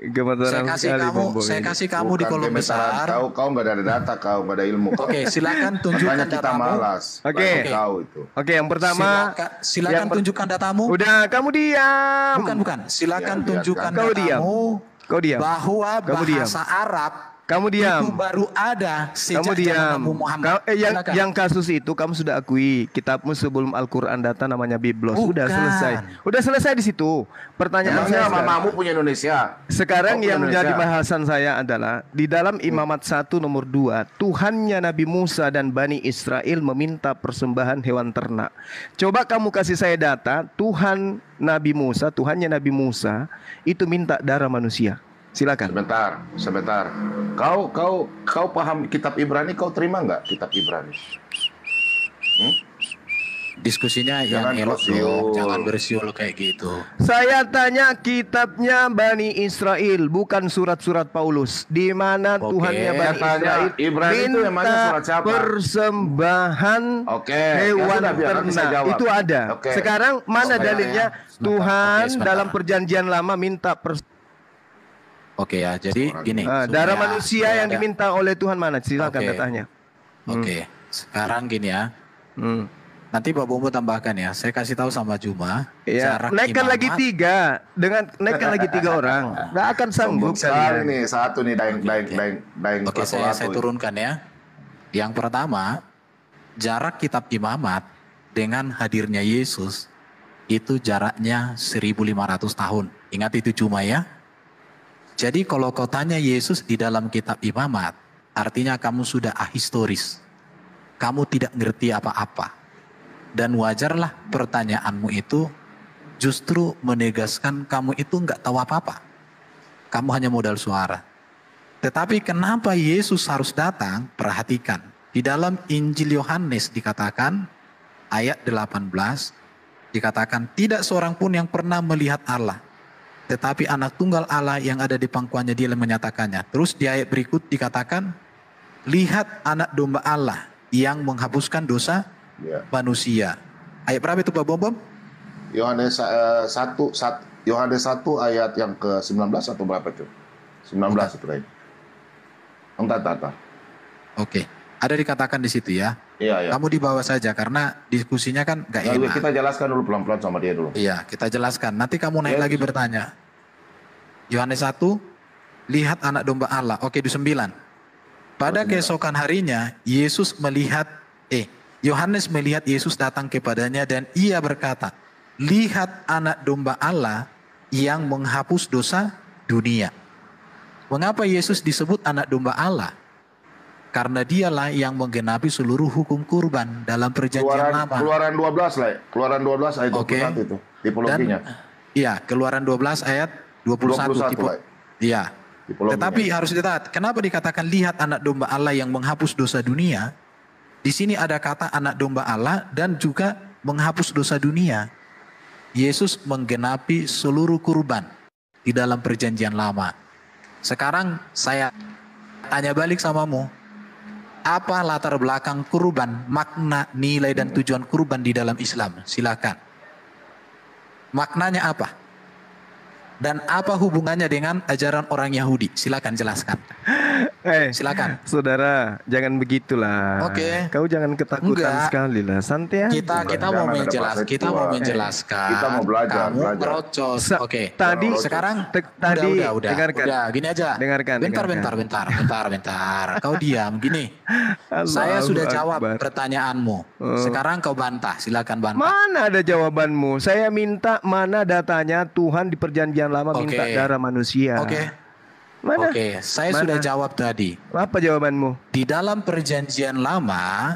gemetaran Saya kasih sekali, kamu. Bom, Saya ini. kasih kamu di Bukan kolom gemetaran besar. Kau nggak ada data, kau nggak ada ilmu. Oke, silakan tunjukkan Makanya kita datamu. malas. Oke. Banyak Kau itu. Oke, yang pertama. Silakan yang per- tunjukkan datamu. Udah, kamu diam. Bukan. Silakan Ya, tunjukkan Kau diam. datamu. Kau diam. Bahwa Kamu diam. bahasa Arab Kamu diam. itu baru ada sejak Kamu diam. zaman Nabi Muhammad. Silakan. Yang kasus itu kamu sudah akui. Kitabmu sebelum Al-Quran data namanya Biblos. Sudah Bukan. selesai. Udah selesai di situ. Pertanyaan Emangnya saya sekarang, mamamu punya Indonesia? sekarang Kau yang Indonesia? menjadi bahasan saya adalah di dalam Imamat 1 nomor 2, Tuhannya Nabi Musa dan Bani Israel meminta persembahan hewan ternak. Coba kamu kasih saya data, Tuhannya Nabi Musa itu minta darah manusia. Silakan. Sebentar. Kau paham kitab Ibrani? Kau terima nggak kitab Ibrani? Diskusinya Jangan yang elok bersiul. dong. Jangan bersiul kayak gitu. Saya tanya kitabnya Bani Israel, bukan surat-surat Paulus. Di mana Oke. Tuhannya Bani Saya tanya, Israel Ibrani itu emangnya minta surat siapa? persembahan Oke, hewan ya sudah, biar nanti saya ternak. jawab. Itu ada. Oke. Sekarang mana Oke. dalilnya? Sebentar. Tuhan Oke, sebentar. dalam perjanjian lama minta Oke ya, jadi gini. darah supaya- manusia supaya yang ada- diminta oleh Tuhan mana? Silakan Oke. datanya. Oke, sekarang gini ya. Hmm. Nanti Pak Bombo tambahkan ya. Saya kasih tahu sama Juma. Ya, jarak naikkan lagi imamat- 3 dengan naikkan lagi 3 orang. Nggak akan sanggup Sombong sekali kalian. nih, satu nih daeng Oke, saya lato-lato. turunkan ya. Yang pertama, jarak kitab imamat dengan hadirnya Yesus itu jaraknya 1500 tahun. Ingat itu Juma ya. Jadi kalau kau tanya Yesus di dalam kitab imamat, artinya kamu sudah ahistoris. Kamu tidak ngerti apa-apa. Dan wajarlah pertanyaanmu itu justru menegaskan kamu itu nggak tahu apa-apa. Kamu hanya modal suara. Tetapi kenapa Yesus harus datang? Perhatikan. Di dalam Injil Yohanes dikatakan, ayat 18, dikatakan tidak seorang pun yang pernah melihat Allah. Tetapi anak tunggal Allah yang ada di pangkuannya dia yang menyatakannya. Terus di ayat berikut dikatakan, lihat anak domba Allah yang menghapuskan dosa Ya. manusia. Ayat berapa itu Pak Bom? Yohanes 1 ayat yang ke-19 atau berapa itu? 19 itu kayaknya. Entar. Oke, ada dikatakan di situ ya. Iya. Kamu di bawah saja karena diskusinya kan gak Lalu enak. kita jelaskan dulu pelan-pelan sama dia dulu. Iya, kita jelaskan. Nanti kamu naik Ya. lagi bertanya. Yohanes 1, lihat anak domba Allah. Oke, di 9. Pada keesokan harinya, Yohanes melihat Yesus datang kepadanya dan ia berkata, lihat anak domba Allah yang menghapus dosa dunia. Mengapa Yesus disebut anak domba Allah? Karena dialah yang menggenapi seluruh hukum kurban dalam perjanjian lama. Keluaran 12 lah. Keluaran 12 ayat Oke. 21 itu. Tipologinya. Iya, Keluaran 12 ayat 21. 21, Pak. Iya. Tipologinya. Tetapi harus dilihat, kenapa dikatakan lihat anak domba Allah yang menghapus dosa dunia? Di sini ada kata anak domba Allah dan juga menghapus dosa dunia. Yesus menggenapi seluruh kurban di dalam perjanjian lama. Sekarang saya tanya balik samamu. Apa latar belakang kurban, makna, nilai dan tujuan kurban di dalam Islam? Silakan. Maknanya apa? Dan apa hubungannya dengan ajaran orang Yahudi? Silakan jelaskan. Silakan. Saudara, jangan begitulah. Oke. Kau jangan ketakutan Enggak. sekali lah. Santai aja. Kita Jangan mau ada bahasa kita tua. mau menjelaskan. Kita mau belajar, Kamu belajar. merocos. Oke. Tadi Sekarang tadi udah. dengarkan. Udah, gini aja. Dengarkan, Bentar. Kau diam gini. Saya Allahu sudah jawab Akbar. pertanyaanmu. Sekarang kau bantah. Silakan bantah. Mana ada jawabanmu? Saya minta mana datanya Tuhan di perjanjian lama minta Oke. darah manusia. Oke. Mana? Oke, saya Mana? sudah jawab tadi. Apa jawabanmu? Di dalam perjanjian lama,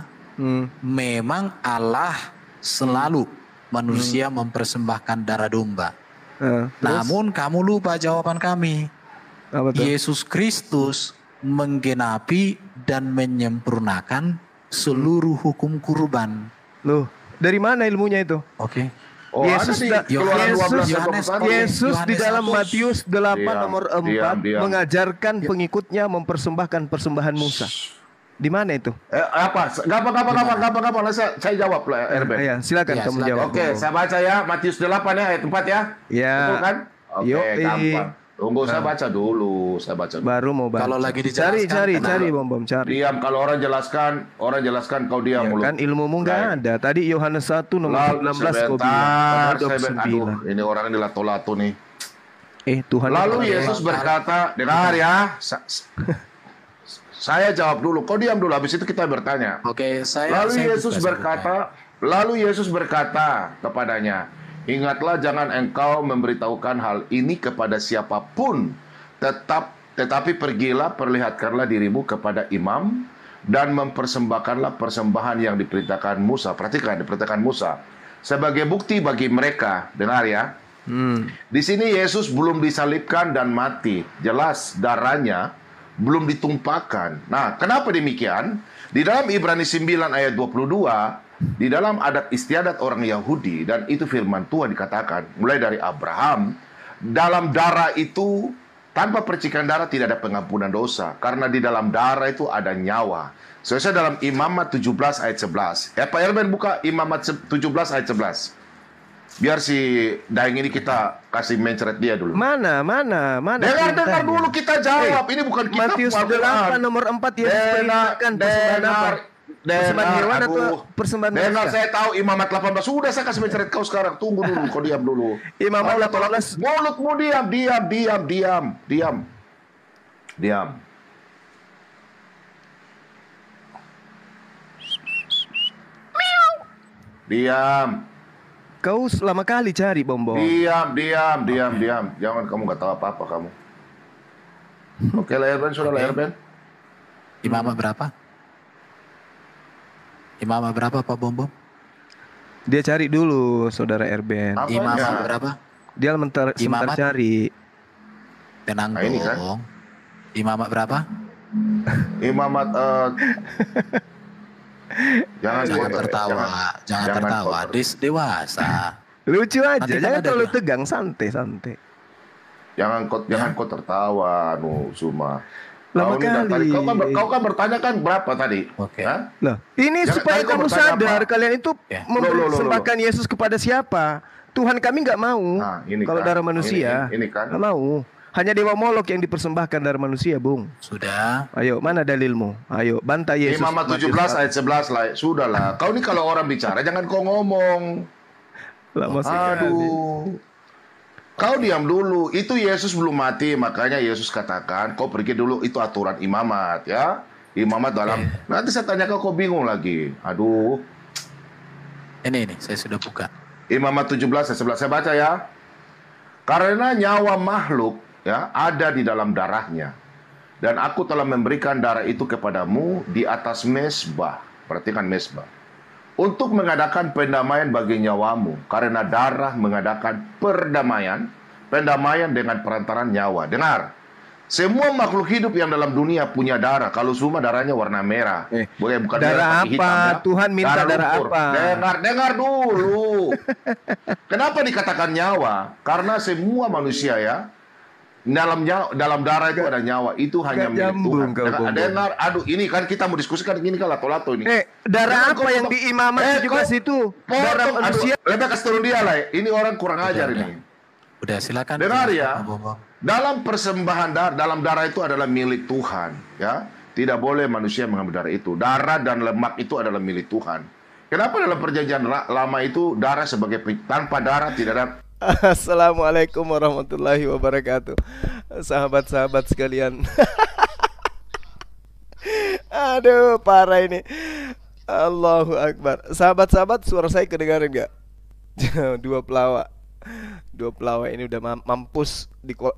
memang Allah selalu manusia mempersembahkan darah domba. Terus? Namun kamu lupa jawaban kami. Apa tuh? Yesus Kristus menggenapi dan menyempurnakan seluruh hukum kurban. Loh, dari mana ilmunya itu? Oke. Oh, Yesus ada di Keluaran 12 Yohanes- 21. Yesus di Yohanes dalam 1. Matius 8 Diam, nomor 4 diam. mengajarkan pengikutnya mempersembahkan persembahan Musa. Di mana itu? Apa? Gampang. Saya jawab lah, Erben. Ya, silakan Ya, kamu silakan. jawab. Oke, saya baca ya, Matius 8 ya, ayat 4 ya. Ya. Betul kan? Oke, Yoi. gampang. Tunggu, saya baca dulu. Baru mau baca. Kalau lagi dijelaskan, cari bom cari. Diam, kalau orang jelaskan kau diam Ya, mulut. kan ilmumu nggak Baik. ada. Tadi Yohanes 1 nomor Lalu 16 kau bilang. sebentar, Pasal aduh, 29. ini orang ini lato-lato nih. Tuhan. Lalu Yesus berkata, dengar ya, saya jawab dulu, kau diam dulu, habis itu kita bertanya. Oke, saya Lalu Yesus berkata kepadanya, ingatlah jangan engkau memberitahukan hal ini kepada siapapun, tetapi pergilah perlihatkanlah dirimu kepada imam dan mempersembahkanlah persembahan yang diperintahkan Musa. Perhatikan, diperintahkan Musa sebagai bukti bagi mereka. Dengar ya. Di sini Yesus belum disalibkan dan mati. Jelas darahnya belum ditumpahkan. Nah, kenapa demikian? Di dalam Ibrani 9 ayat 22, di dalam adat istiadat orang Yahudi, dan itu firman Tuhan dikatakan, mulai dari Abraham, dalam darah itu, tanpa percikan darah tidak ada pengampunan dosa. Karena di dalam darah itu ada nyawa. Sesuai dalam Imamat 17 ayat 11. Pak Erben buka Imamat 17 ayat 11. Biar si Daeng ini kita kasih mencret dia dulu. Mana? Dengar dulu kita jawab. Ini bukan kitab Matius Al-Quran. 8 nomor 4 Yesus perintahkan persembahan apa? Persembahan hewan atau persembahan Dengar, manusia? saya tahu Imamat 18. Sudah, saya kasih mencret kau sekarang. Tunggu dulu, kau diam dulu. Imamat Kau 18. mulutmu diam. Diam. Kau lama kali cari bom. Diam. Jangan kamu nggak tahu apa-apa kamu. Oke, lah Erben, sudah lah Erben. Imamat berapa Pak Bom? Dia cari dulu saudara Erben. Apanya? Imamat berapa? Dia sebentar Imamat? cari. Tenang Nah, ini kan. dong. Imamat berapa? Imamat jangan Jangan tertawa. Dewasa. Lucu aja, Nanti kan jangan ada terlalu dia. tegang, santai. Jangan kau tertawa, Suma. Lama Kau ini dari kali. tadi, kau kan bertanya kan berapa tadi? Oke. Hah? Loh, ini Jangan- supaya tadi kau kamu bertanya sadar apa? kalian itu Ya. mempersembahkan Yesus kepada siapa? Tuhan kami nggak mau. Nah, ini Kalau kan. darah manusia, Ini kan. nggak mau. Hanya dewa Molok yang dipersembahkan darah manusia, Bung. Sudah. Ayo, mana dalilmu? Ayo, bantah Yesus. Imamat 17 ayat 11 lah. Sudahlah. Kau ini kalau orang bicara jangan kau ngomong. Lama sekali. Aduh. Kau diam dulu. Itu Yesus belum mati, makanya Yesus katakan, kau pergi dulu, itu aturan imamat ya. Imamat dalam. Nanti saya tanya kau bingung lagi. Aduh. Ini saya sudah buka. Imamat 17 ayat 11 saya baca ya. Karena nyawa makhluk ya ada di dalam darahnya. Dan aku telah memberikan darah itu kepadamu di atas mezbah. Perhatikan mezbah. Untuk mengadakan pendamaian bagi nyawamu. Karena darah mengadakan pendamaian dengan perantaran nyawa. Dengar. Semua makhluk hidup yang dalam dunia punya darah. Kalau semua darahnya warna merah. Bukan darah merah, tapi apa? ya. Tuhan minta darah lumpur. apa? Dengar dulu. Kenapa dikatakan nyawa? Karena semua manusia ya, dalam darah itu ada nyawa. Itu hanya milik Tuhan. Dengar, aduh ini kan kita mau diskusikan ini kan lato-lato ini. Darah apa yang di Imamat 17 itu? Darah manusia. Lebih kasih turun dia lah. Ini orang kurang ajar ini. Udah silakan. Dengar ya. Pak Bom. Dalam persembahan dalam darah itu adalah milik Tuhan, ya. Tidak boleh manusia mengambil darah itu. Darah dan lemak itu adalah milik Tuhan. Kenapa dalam perjanjian lama itu darah sebagai tanpa darah tidak ada. Assalamualaikum warahmatullahi wabarakatuh. Sahabat-sahabat sekalian. Aduh, parah ini. Allahu Akbar. Sahabat-sahabat, suara saya kedengaran nggak? Dua pelawak ini udah mampus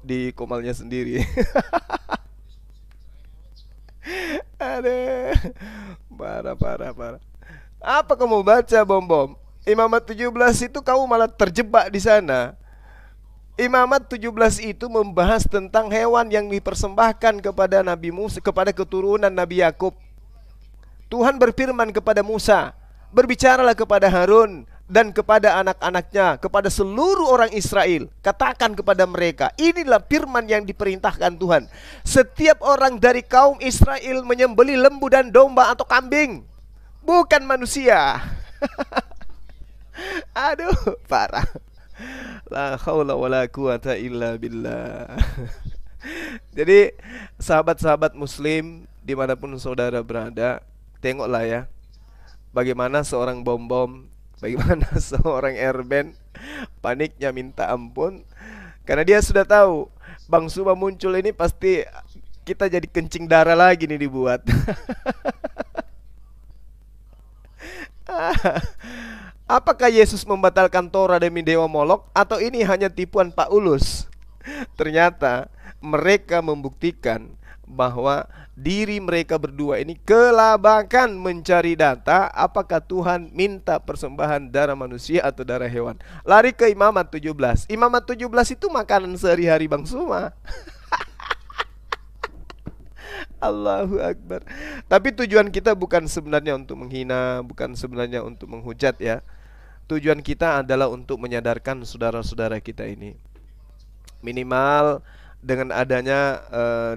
di komalnya sendiri. Aduh. Parah. Apa kamu baca, Bom? Imamat 17 itu kamu malah terjebak di sana. Imamat 17 itu membahas tentang hewan yang dipersembahkan kepada Nabi Musa, kepada keturunan Nabi Yakub. Tuhan berfirman kepada Musa, berbicaralah kepada Harun dan kepada anak-anaknya, kepada seluruh orang Israel. Katakan kepada mereka, inilah firman yang diperintahkan Tuhan. Setiap orang dari kaum Israel menyembelih lembu dan domba atau kambing, bukan manusia. Aduh, parah. La haula wala quwata illa billah. Jadi sahabat-sahabat muslim dimanapun saudara berada, tengoklah ya, bagaimana seorang Bom, bagaimana seorang Erben paniknya minta ampun, karena dia sudah tahu Bang Suma muncul ini pasti kita jadi kencing darah lagi nih dibuat. Apakah Yesus membatalkan Torah demi dewa Molok, atau ini hanya tipuan Pak Ulus? Ternyata mereka membuktikan bahwa diri mereka berdua ini kelabakan mencari data apakah Tuhan minta persembahan darah manusia atau darah hewan. Lari ke Imamat 17. Imamat 17 itu makanan sehari-hari Bang Suma. Allahu Akbar. Tapi tujuan kita bukan sebenarnya untuk menghina, bukan sebenarnya untuk menghujat ya. Tujuan kita adalah untuk menyadarkan saudara-saudara kita ini. Minimal dengan adanya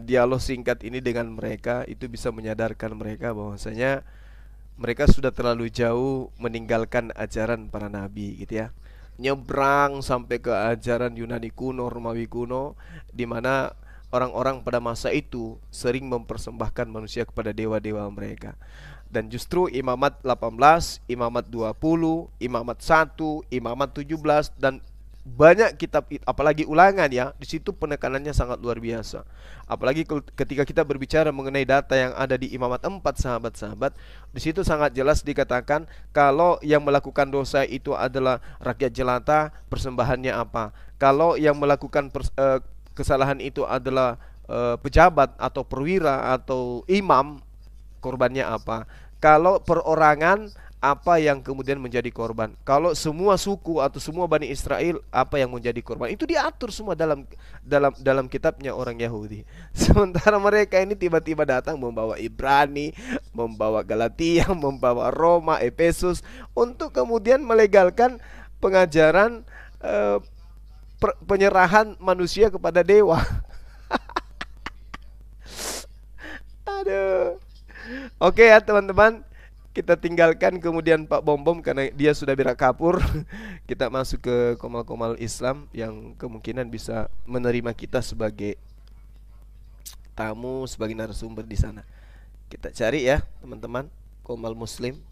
dialog singkat ini dengan mereka, itu bisa menyadarkan mereka bahwasanya mereka sudah terlalu jauh meninggalkan ajaran para nabi gitu ya. Nyebrang sampai ke ajaran Yunani kuno, Romawi kuno, di mana orang-orang pada masa itu sering mempersembahkan manusia kepada dewa-dewa mereka. Dan justru Imamat 18, Imamat 20, Imamat 1, Imamat 17 dan banyak kitab, apalagi ulangan ya, di situ penekanannya sangat luar biasa. Apalagi ketika kita berbicara mengenai data yang ada di Imamat 4, sahabat-sahabat, di situ sangat jelas dikatakan kalau yang melakukan dosa itu adalah rakyat jelata, persembahannya apa. Kalau yang melakukan kesalahan itu adalah pejabat atau perwira atau imam, korbannya apa. Kalau perorangan, apa yang kemudian menjadi korban. Kalau semua suku atau semua Bani Israel, apa yang menjadi korban. Itu diatur semua dalam kitabnya orang Yahudi. Sementara mereka ini tiba-tiba datang membawa Ibrani, membawa Galatia, membawa Roma, Efesus, untuk kemudian melegalkan pengajaran penyerahan manusia kepada dewa. Aduh. Oke ya teman-teman, kita tinggalkan kemudian Pak Bom karena dia sudah berak kapur. Kita masuk ke komal-komal Islam yang kemungkinan bisa menerima kita sebagai tamu, sebagai narasumber di sana. Kita cari ya teman-teman, komal Muslim.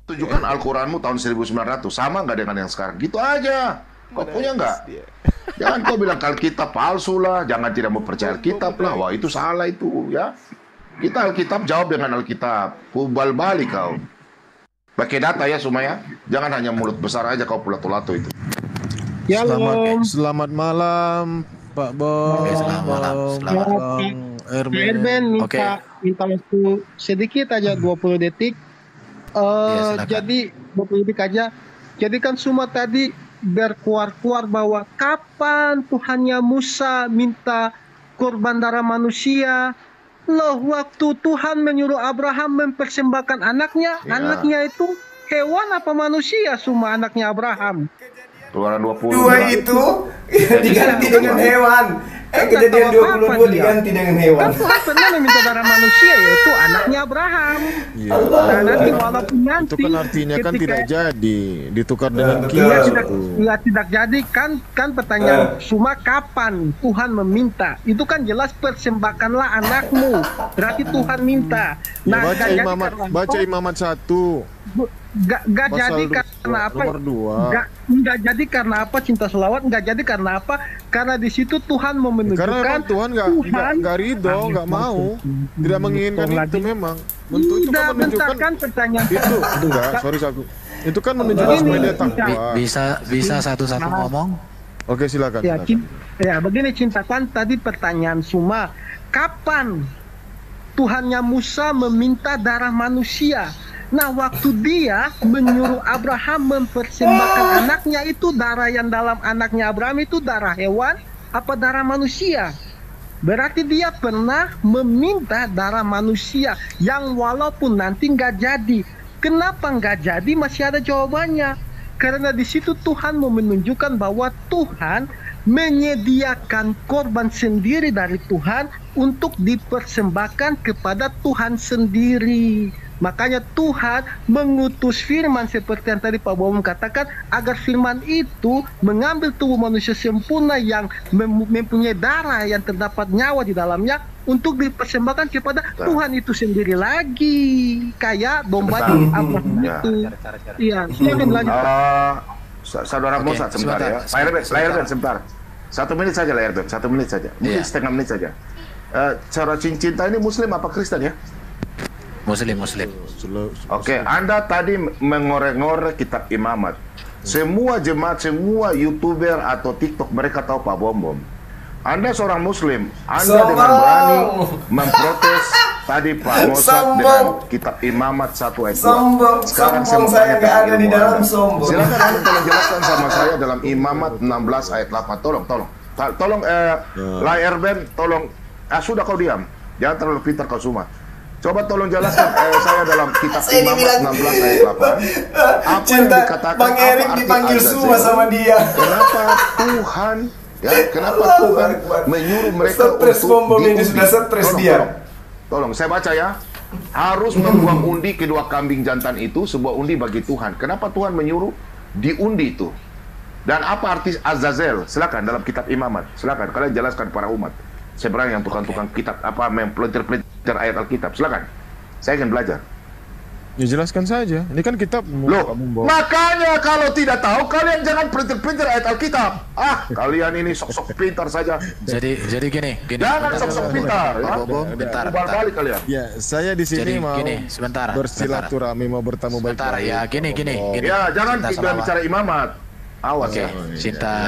Tunjukkan Al-Quranmu tahun 1900 sama nggak dengan yang sekarang? Gitu aja. Kau punya nggak? Jangan kau bilang Alkitab palsu lah, jangan tidak mau percaya Alkitab lah. Wah itu salah itu ya. Kita Alkitab jawab dengan Alkitab. Hubal balik kau. Pakai data ya Sumaya. Jangan hanya mulut besar aja kau pulato-lato itu. Ya, selamat malam Pak Bom. Selamat malam. Erben minta waktu sedikit aja 20 detik. Jadi 20 detik aja. Jadi kan semua tadi berkuar-kuar bahwa kapan Tuhannya Musa minta korban darah manusia. Loh, waktu Tuhan menyuruh Abraham mempersembahkan anaknya, anaknya itu hewan apa manusia? Semua anaknya Abraham. Keluaran 20. Dua itu diganti dengan hewan. Kejadian 22 diganti dengan hewan. Kan Tuhan pernah meminta darah manusia, yaitu anaknya Abraham. Nah, nanti walaupun nanti itu kan artinya kan tidak jadi ditukar dengan tidak jadi kan pertanyaan cuma kapan Tuhan meminta. Itu kan jelas persembahkanlah anakmu. Berarti Tuhan minta. Nah, baca Imamat 1. Gak jadi karena apa? Gak jadi karena apa cinta selawat? Gak jadi karena apa? Karena di situ Tuhan mau menunjukkan. Karena Tuhan nggak ridho, nggak mau, tidak menginginkan itu memang. Untuk itu kan menunjukkan pertanyaan itu enggak. Sorry Itu kan menunjukkan supaya dia takwa. Bisa satu-satu ngomong? Oke, silakan. Ya, silakan. begini Cinta, kan tadi pertanyaan Suma, kapan Tuhannya Musa meminta darah manusia? Nah, waktu dia menyuruh Abraham mempersembahkan anaknya, itu darah yang dalam anaknya Abraham itu darah hewan apa darah manusia? Berarti dia pernah meminta darah manusia yang walaupun nanti nggak jadi. Kenapa nggak jadi? Masih ada jawabannya. Karena di situ Tuhan mau menunjukkan bahwa Tuhan menyediakan korban sendiri dari Tuhan untuk dipersembahkan kepada Tuhan sendiri. Makanya Tuhan mengutus firman seperti yang tadi Pak Bowo katakan, agar firman itu mengambil tubuh manusia sempurna yang mempunyai darah yang terdapat nyawa di dalamnya untuk dipersembahkan kepada Tuhan itu sendiri lagi, kayak domba di Abraham itu. Iya, silakan lanjut. Saudara Musa sebentar ya. Layar Ben sebentar. 1 menit saja layar Ben, 1 menit saja. Mungkin setengah menit saja. Cara cinta ini Muslim apa Kristen ya? Muslim. Oke, Anda tadi mengorek-ngorek kitab Imamat. Semua jemaat, semua YouTuber atau TikTok mereka tahu Pak Bom. Anda seorang Muslim, Anda dengan berani memprotes tadi Pak Mossad dengan kitab Imamat 1 ayat 2. Sekarang saya nggak ada di dalam sombong. Silakan Anda tolong jelaskan sama saya dalam Imamat 16 ayat 8. Tolong layar Ben, tolong. Sudah kau diam, jangan terlalu pintar kau semua. Coba tolong jelaskan saya dalam kitab Imamat 16 ayat 8. Apa yang dikatakan, Bang Erik dipanggil semua sama dia. Kenapa Tuhan menyuruh mereka stres untuk ini sudah stres dia. Tolong, saya baca ya. Harus membuang undi kedua kambing jantan itu, sebuah undi bagi Tuhan. Kenapa Tuhan menyuruh diundi itu? Dan apa arti Azazel? Silakan dalam kitab Imamat. Silakan kalian jelaskan para umat. Sebenarnya yang tukang-tukang kitab apa pelintir ayat Alkitab. Silakan. Saya ingin belajar. Ya jelaskan saja. Ini kan kitab. Loh, makanya kalau tidak tahu kalian jangan pelintir-pelintir ayat Alkitab. Kalian ini sok-sok pintar saja. Jadi gini. Jangan sok-sok pintar. Bentar. Balik kalian. Ya, saya di sini mau bersilaturahmi, mau bertemu baik. Bentar ya, gini. Ya, jangan kita bicara Imamat. Awas ya.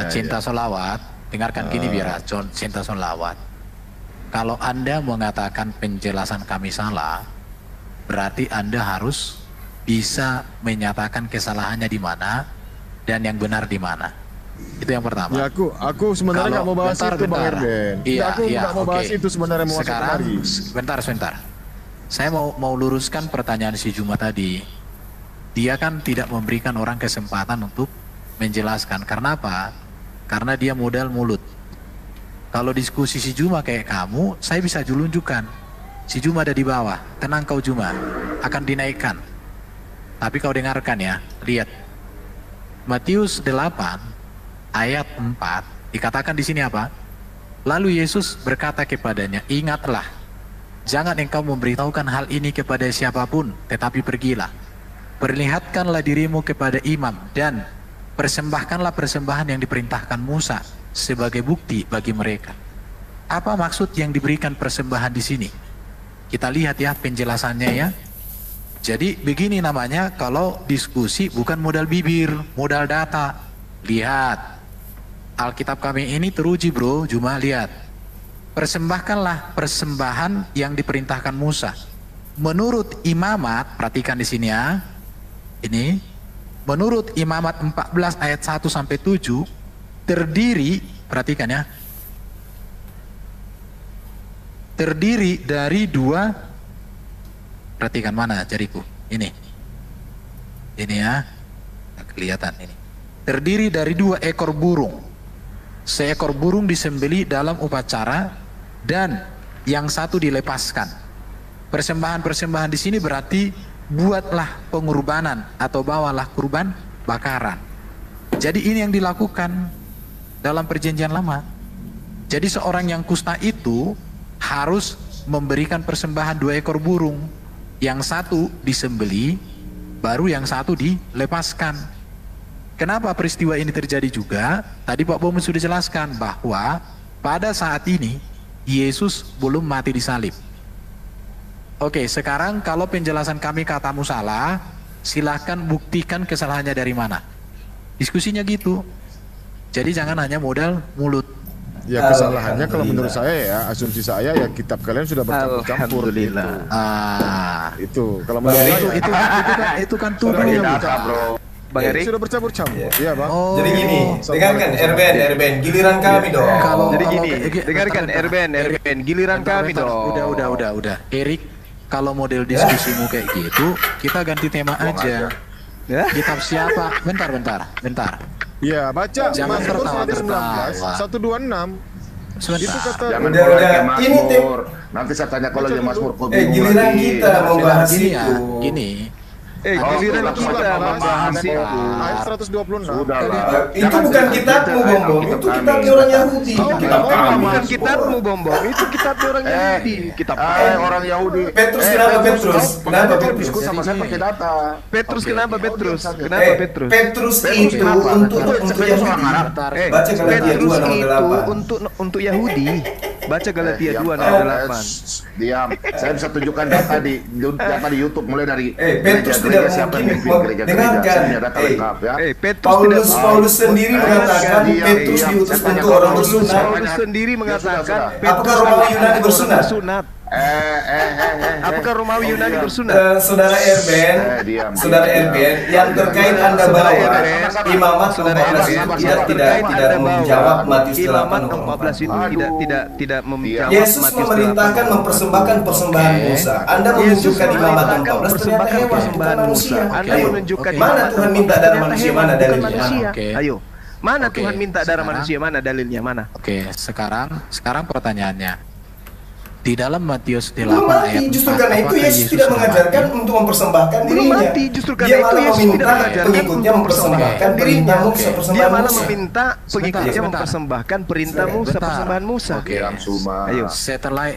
Cinta solawat. Dengarkan gini biar cinta solawat. Kalau Anda mengatakan penjelasan kami salah, berarti Anda harus bisa menyatakan kesalahannya di mana dan yang benar di mana. Itu yang pertama. Ya, aku sebenarnya nggak mau bahas itu, Bang Erben. Aku nggak mau bahas itu sebenarnya. Sekarang, sebentar. Saya mau luruskan pertanyaan si Juma tadi. Dia kan tidak memberikan orang kesempatan untuk menjelaskan. Karena apa? Karena dia modal mulut. Kalau diskusi si Juma kayak kamu, saya bisa julunjukkan. Si Juma ada di bawah, tenang kau Juma, akan dinaikkan. Tapi kau dengarkan ya, lihat. Matius 8 ayat 4 dikatakan di sini apa? Lalu Yesus berkata kepadanya, ingatlah, jangan engkau memberitahukan hal ini kepada siapapun, tetapi pergilah. Perlihatkanlah dirimu kepada imam dan persembahkanlah persembahan yang diperintahkan Musa sebagai bukti bagi mereka. Apa maksud yang diberikan persembahan di sini? Kita lihat ya penjelasannya ya. Jadi begini namanya kalau diskusi bukan modal bibir, modal data. Lihat, Alkitab kami ini teruji bro, cuma lihat. Persembahkanlah persembahan yang diperintahkan Musa. Menurut Imamat, perhatikan di sini ya. Ini, menurut Imamat 14 ayat 1 sampai 7, terdiri, perhatikan ya. Terdiri dari dua, perhatikan mana jariku, ini ya, kelihatan ini. Terdiri dari 2 ekor burung, seekor burung disembelih dalam upacara dan yang satu dilepaskan. Persembahan-persembahan di sini berarti buatlah pengorbanan atau bawalah kurban bakaran. Jadi ini yang dilakukan dalam perjanjian lama. Jadi seorang yang kusta itu harus memberikan persembahan 2 ekor burung, yang satu disembeli, baru yang satu dilepaskan. Kenapa peristiwa ini terjadi juga? Tadi Pak Bomen sudah jelaskan bahwa pada saat ini Yesus belum mati di salib. Oke, sekarang kalau penjelasan kami katamu salah, silahkan buktikan kesalahannya dari mana. Diskusinya gitu. Jadi jangan hanya modal mulut. Ya kesalahannya kalau menurut saya ya, asumsi saya ya kitab kalian sudah bercampur-campur gitu. Itu kalau menurut saya itu kan tuduh. Bang Erik sudah bercampur-campur. Iya, Bang. Jadi gini, dengarkan RBN, giliran kami dong. Jadi gini, dengarkan RBN, giliran kami dong. Udah. Erik, kalau model diskusimu kayak gitu, kita ganti tema aja. Kitab siapa? Bentar. Iya, baca Jangan Mazmur tertawa. 126. Itu kata Jangan Udah. Ini Mazmur. Nanti saya tanya kalau dia Mazmur kok bingung giliran lagi. kita mau bahas Gini itu. ya, gini. Giliran kita membahas itu. ayat 126. Sudah lah. Itu bukan kitabmu, Bombong. Itu kitabnya orang Yahudi. Kitab kami. Bukan kitabmu, Bombong. Itu kitab orang Yahudi. Kitab Orang Yahudi. Petrus, kenapa Petrus? Kenapa Petrus Petrus? diskusi sama saya pakai data. Petrus kenapa Petrus? Kenapa Petrus? Petrus itu untuk Yahudi. Baca Galatia 2 Petrus nomor 8. itu untuk Yahudi. Baca Galatia 2 nomor 8. Diam. Saya bisa tunjukkan data di YouTube mulai dari Petrus tidak siapa yang mungkin mimpin gereja-gereja. dengarkan. Saya punya data lengkap ya. Paulus sendiri mengatakan Petrus diutus untuk orang bersunat. Paulus sendiri mengatakan Apakah Romawi Yunani bersunat? Apakah Romawi Yunani bersunat? Saudara Erben, yang terkait Anda bawa Imamat 14 itu tidak menjawab Matius 8 itu tidak menjawab. Yesus memerintahkan mempersembahkan persembahan Musa. Anda menunjukkan Imamat 14 ternyata hewan bukan manusia. Anda menunjukkan mana Tuhan minta darah manusia, mana dalilnya? Ayo. Mana Tuhan minta darah manusia, mana dalilnya, mana? Oke, sekarang pertanyaannya. Di dalam Matius 8 Belum ayat 4, mati, justru karena itu Yesus tidak mengajarkan untuk mempersembahkan Belum dirinya. mati, justru karena Dia itu malah Yesus meminta tidak mengajarkan pengikutnya mempersembahkan perintah Musa, Dia persembahan malah Musa. meminta pengikutnya mempersembahkan perintah Musa, persembahan Musa. Oke. Ayo.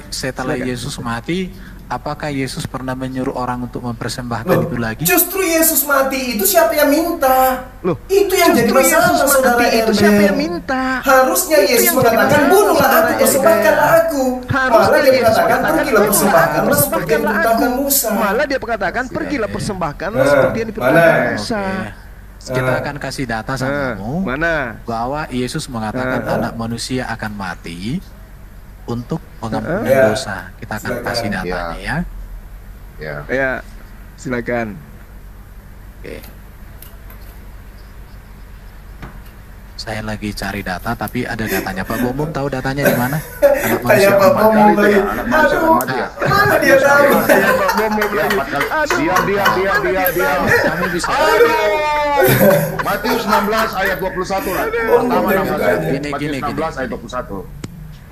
Setelah Yesus mati, apakah Yesus pernah menyuruh orang untuk mempersembahkan Loh, itu lagi? justru Yesus mati itu siapa yang minta? Loh, itu yang jadi justru masalah, Yesus saudara mati itu Erben. siapa yang minta? Harusnya Itu Yesus yang jadi mengatakan masalah, bunuhlah saudara aku, persembahkanlah aku. Malah dia mengatakan pergilah persembahkanlah seperti yang diperintahkan Musa. Malah dia mengatakan pergilah persembahkanlah seperti yang diperintahkan Musa. Kita akan kasih data samamu bahwa Yesus mengatakan anak manusia akan mati untuk mengampuni dosa. Kita akan kasih datanya ya. Ya, silakan. Oke. Saya lagi cari data, tapi ada datanya. Pak Bombom tahu datanya di mana? Anak manusia Kayak Pak Bombom lagi. Aduh, mana dia tahu? Diam. Kamu bisa. Matius 16 ayat 21 lah. Pertama Gini. 16 ayat 21.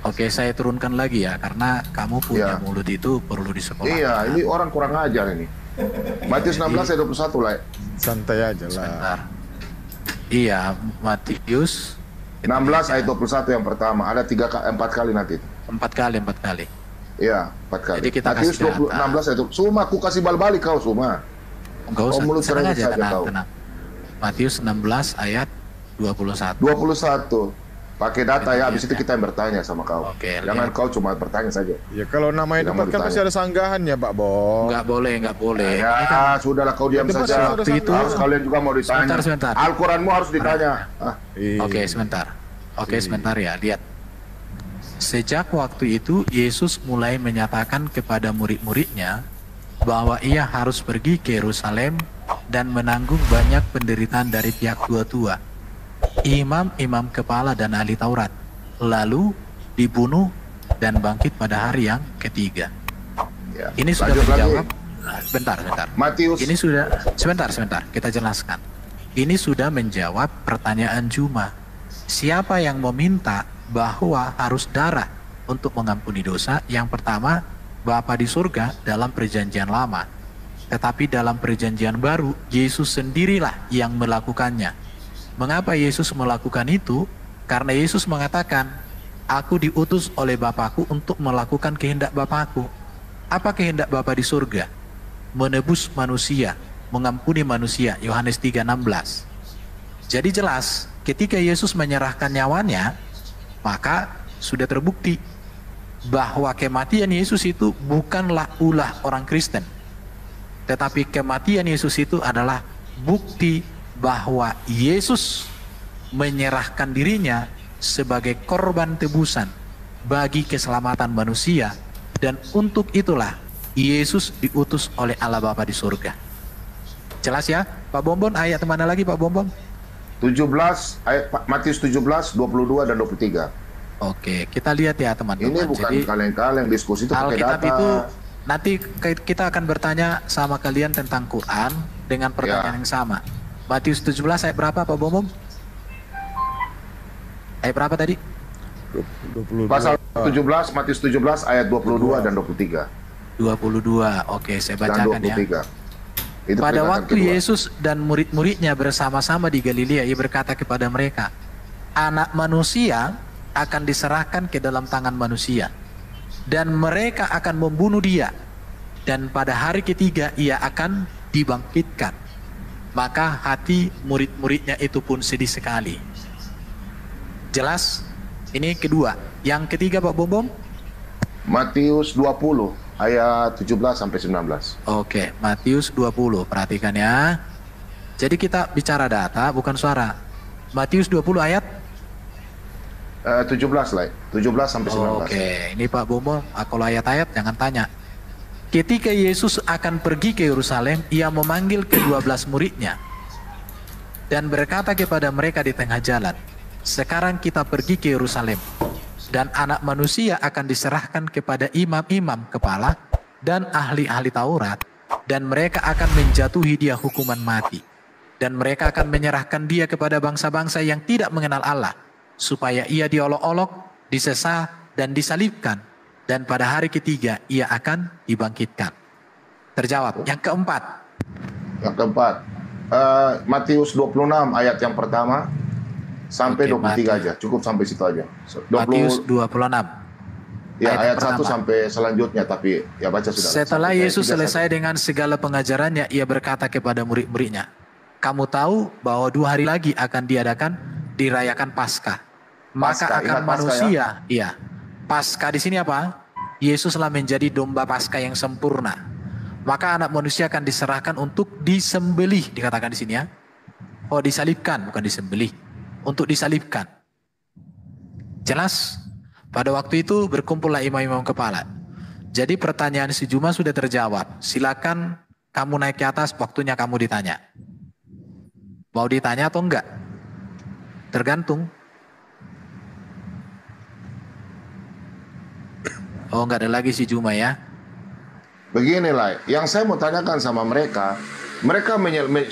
Oke, saya turunkan lagi ya, karena kamu punya mulut itu perlu disekolahkan. Iya, ini orang kurang ajar ini. Matius 16 ayat 21 lah. Santai aja lah. Sebentar. Iya, Matius 16 ayat 21 yang pertama. Ada 4 kali nanti. 4 kali. Iya, 4 kali. Jadi kita Matius kasih 16 ayat 21. Suma, aku kasih balik kau, Suma. Enggak usah, mulut tenang aja, saja kau. tenang. Matius 16 ayat 21. 21. Pakai data ya, habis itu kita yang bertanya sama kau. Oke, Jangan kau cuma bertanya saja. Ya kalau namanya Tidak mau debat kan pasti ditanya. ada sanggahannya, Pak Bong. Enggak boleh. Ya, sudahlah kau diam Debat saja. ada Itu Harus kalian juga mau ditanya. Sebentar. Al-Quranmu harus ditanya. Oke, sebentar ya, lihat. Sejak waktu itu Yesus mulai menyatakan kepada murid-muridnya bahwa ia harus pergi ke Yerusalem dan menanggung banyak penderitaan dari pihak tua-tua, imam-imam kepala dan ahli Taurat, lalu dibunuh dan bangkit pada hari yang ketiga. Ya. Ini sudah Lanjut menjawab. lagi. Bentar. Matius. Ini sudah sebentar. Kita jelaskan. Ini sudah menjawab pertanyaan Juma. Siapa yang meminta bahwa harus darah untuk mengampuni dosa? Yang pertama, Bapa di surga dalam perjanjian lama. Tetapi dalam perjanjian baru, Yesus sendirilah yang melakukannya. Mengapa Yesus melakukan itu? Karena Yesus mengatakan, aku diutus oleh Bapakku untuk melakukan kehendak Bapakku. Apa kehendak Bapa di surga? Menebus manusia, mengampuni manusia. Yohanes 3:16. Jadi jelas, ketika Yesus menyerahkan nyawanya, maka sudah terbukti bahwa kematian Yesus itu bukanlah ulah orang Kristen. Tetapi kematian Yesus itu adalah bukti bahwa Yesus menyerahkan dirinya sebagai korban tebusan bagi keselamatan manusia, dan untuk itulah Yesus diutus oleh Allah Bapa di surga. Jelas ya Pak Bombon? Ayat mana lagi Pak Bombon? 17 ayat Matius 17 22 dan 23. Oke, kita lihat ya teman-teman. Ini bukan kaleng-kaleng diskusi itu pakai Alkitab data. itu nanti kita akan bertanya sama kalian tentang Quran dengan pertanyaan yang sama. Matius 17 ayat berapa Pak Bombon? Ayat berapa tadi? 22. Pasal 17 Matius 17 ayat 22 dan 23. 22. Oke, saya bacakan ya. Itu Pada peringatan waktu kedua. Yesus dan murid-muridnya bersama-sama di Galilea, ia berkata kepada mereka, Anak manusia akan diserahkan ke dalam tangan manusia, dan mereka akan membunuh dia, dan pada hari ketiga ia akan dibangkitkan. Maka hati murid-muridnya itu pun sedih sekali. Jelas? Ini kedua. Yang ketiga Pak Bombom? Matius 20 ayat 17 sampai 19. Oke, Matius 20. Perhatikan ya. Jadi kita bicara data bukan suara. Matius 20 ayat 17 lah, 17 sampai 19. Oke, ini Pak Bombom, kalau ayat-ayat jangan tanya. Ketika Yesus akan pergi ke Yerusalem, ia memanggil ke-12 muridnya dan berkata kepada mereka di tengah jalan, sekarang kita pergi ke Yerusalem, dan anak manusia akan diserahkan kepada imam-imam kepala dan ahli-ahli Taurat, dan mereka akan menjatuhi dia hukuman mati, dan mereka akan menyerahkan dia kepada bangsa-bangsa yang tidak mengenal Allah, supaya ia diolok-olok, disesah, dan disalibkan, dan pada hari ketiga ia akan dibangkitkan. Terjawab. Yang keempat. Matius 26 ayat yang pertama sampai 23 aja, cukup sampai situ aja. Matius 26. Ya, ayat 1 pertama. sampai selanjutnya, tapi ya baca sudah. Setelah Sampai Yesus 3 selesai dengan segala pengajarannya, ia berkata kepada murid-muridnya, kamu tahu bahwa 2 hari lagi akan dirayakan Paskah. Maka Paskah, akan ingat Paskah manusia, iya. Paskah di sini apa? Yesuslah menjadi domba Paskah yang sempurna. Maka anak manusia akan diserahkan untuk disembelih, dikatakan di sini ya. Oh, disalibkan, bukan disembelih. Untuk disalibkan. Jelas? Pada waktu itu berkumpullah imam-imam kepala. Jadi pertanyaan si Juma sudah terjawab. Silakan kamu naik ke atas, waktunya kamu ditanya. Mau ditanya atau enggak? Tergantung. Oh, enggak ada lagi si Juma ya. Beginilah, yang saya mau tanyakan sama mereka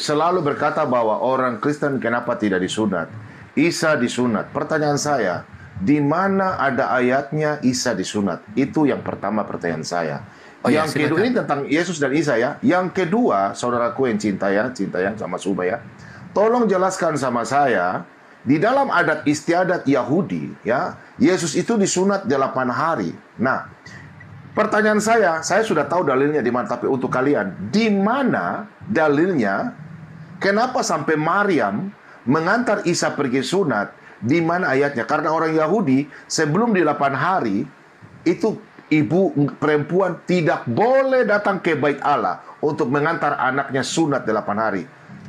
selalu berkata bahwa orang Kristen kenapa tidak disunat? Isa disunat. Pertanyaan saya, di mana ada ayatnya Isa disunat? Itu yang pertama pertanyaan saya. Oh, yang ya, kedua ini tentang Yesus dan Isa ya. Yang kedua, saudaraku yang cinta ya sama Suba ya. Tolong jelaskan sama saya, di dalam adat istiadat Yahudi ya, Yesus itu disunat 8 hari. Nah, pertanyaan saya sudah tahu dalilnya di mana, tapi untuk kalian, di mana dalilnya? Kenapa sampai Maryam mengantar Isa pergi sunat? Di mana ayatnya? Karena orang Yahudi sebelum di 8 hari itu ibu perempuan tidak boleh datang ke bait Allah untuk mengantar anaknya sunat 8 hari.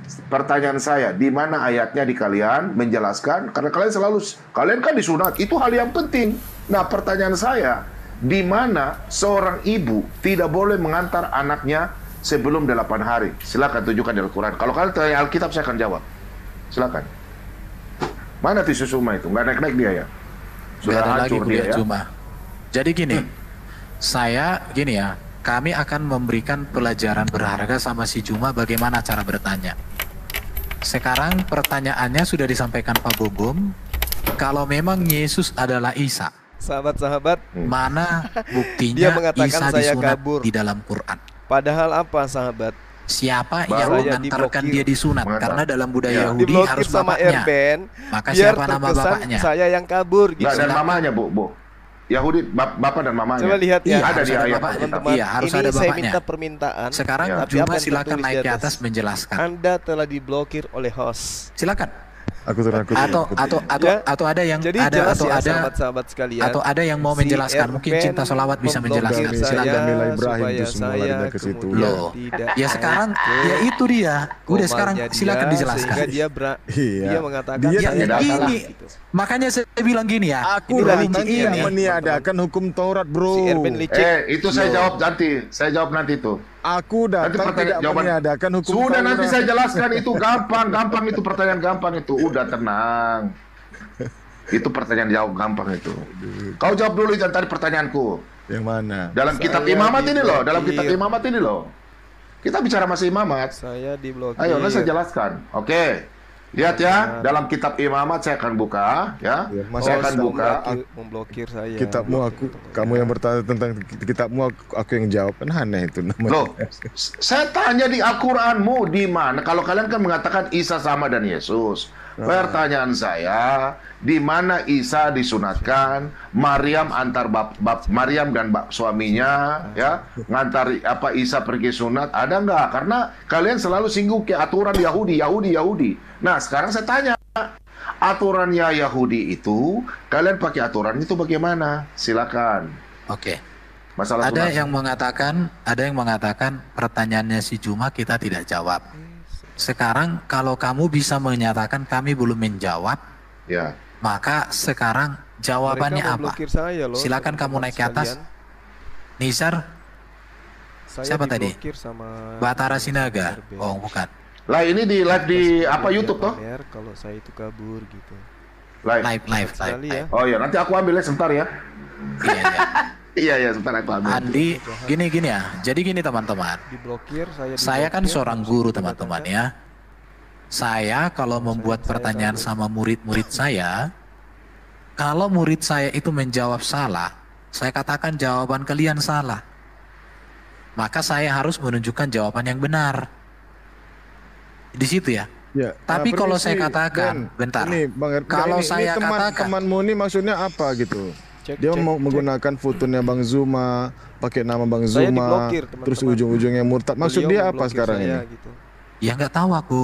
Pertanyaan saya, di mana ayatnya di kalian menjelaskan? Karena kalian kan disunat, itu hal yang penting. Nah, pertanyaan saya, di mana seorang ibu tidak boleh mengantar anaknya sebelum 8 hari? Silakan tunjukkan di Al-Quran. Kalau kalian tanya Alkitab, saya akan jawab. Silakan. Mana tisu Suma itu? Nggak naik-naik dia ya? Sudah hancur dia ya? Cuma. Jadi gini, kami akan memberikan pelajaran berharga sama si Juma bagaimana cara bertanya. Sekarang pertanyaannya sudah disampaikan Pak Bombom. Kalau memang Yesus adalah Isa, sahabat-sahabat, mana buktinya dia mengatakan Isa saya disunat kabur di dalam Quran? Padahal apa sahabat? Siapa Baru yang mengantarkan dia disunat? Karena dalam budaya Yahudi diblokir harus sama bapaknya. Erben, Maka biar siapa nama terkesan bapaknya? saya yang kabur gitu. Nggak, dan mamanya, Bu. Yahudi, bapak dan mamanya. Coba lihat ya, ada harus di ada ayat bapaknya. teman-teman. Iya, harus Ini ada saya bapaknya. minta permintaan. Sekarang Tapi apa Juma yang silakan tertulis naik di ke atas? atas menjelaskan. Anda telah diblokir oleh host. Silakan. Atau ada yang Jadi ada jelas atau ya, ada sahabat-sahabat sekalian. Atau ada yang mau Si menjelaskan, mungkin Erben Cinta Solawat bisa menjelaskan. memblokir Silakan. saya Nilai Ibrahim supaya itu semua saya larinya ke situ. kemudian Loh, tidak ya sekarang naik ke ya itu dia. Udah sekarang komalnya silakan dia, dijelaskan. Sehingga dia Iya. dia mengatakan Dia Ya, saya tidak gini, salah, gitu. makanya saya bilang gini ya. Aku Inilah nanti liciknya yang nih, meniadakan hukum Taurat, bro. Si Erben licik. Itu saya jawab nanti. Saya jawab nanti itu. Aku datang tidak meniadakan hukum Sudah, Taurat. nanti saya jelaskan itu gampang itu pertanyaan gampang itu. Udah tenang. Itu pertanyaan jawab gampang itu. Kau jawab dulu jangan tadi pertanyaanku. Yang mana? Dalam kitab Imamat ini loh, dalam kitab Imamat ini loh. Kita bicara masih Imamat. Saya diblokir. Ayo, nanti saya jelaskan. Oke. Lihat ya, dalam kitab Imamat saya akan buka ya. Saya akan buka. Memblokir saya. Kitabmu kamu yang bertanya tentang kitabmu, aku yang jawab, kan aneh itu namanya. Loh, saya tanya di Al-Qur'anmu di mana? Kalau kalian kan mengatakan Isa sama dan Yesus. Pertanyaan saya, di mana Isa disunatkan, Maryam antar Maryam dan suaminya ya, ngantar Isa pergi sunat, ada nggak? Karena kalian selalu singgung ke aturan Yahudi. Nah, sekarang saya tanya, aturannya Yahudi itu, kalian pakai aturan itu bagaimana? Silakan. Oke. Masalah Ada sunat. yang mengatakan pertanyaannya si Juma kita tidak jawab. Sekarang kalau kamu bisa menyatakan kami belum menjawab, Ya. maka sekarang jawabannya Mereka apa? memblokir saya loh, Silakan kamu teman-teman naik ke atas. sekalian. Nizar, Saya siapa tadi? diblokir sama Batara Sinaga. Erben. Oh, bukan. Lah ini di live di apa YouTube toh? Pamer kalau saya itu kabur gitu. Live. Sekali ya. Oh ya, nanti aku ambilnya sebentar ya. Iya, iya. Iya, sebentar aku ambil. Andi, gini ya. Jadi gini teman-teman. Diblokir, Saya kan diblokir, seorang terus guru dikatakan, teman-teman ya. Saya kalau membuat pertanyaan sama murid-murid saya, kalau murid saya itu menjawab salah, saya katakan jawaban kalian salah. Maka saya harus menunjukkan jawaban yang benar. Di situ ya. Ya, Tapi kalau permisi, saya katakan, Ben. bentar. Ini, Bang Erben, Kalau ini saya katakan, temanmu ini maksudnya apa gitu? Cek, Dia cek, mau cek. menggunakan fotonya Bang Zuma, pakai nama Bang Saya Zuma, diblokir, teman-teman. terus ujung-ujungnya murtad. Maksud Beliau dia apa memblokir sekarang saya, ini? gitu. ya nggak tahu aku.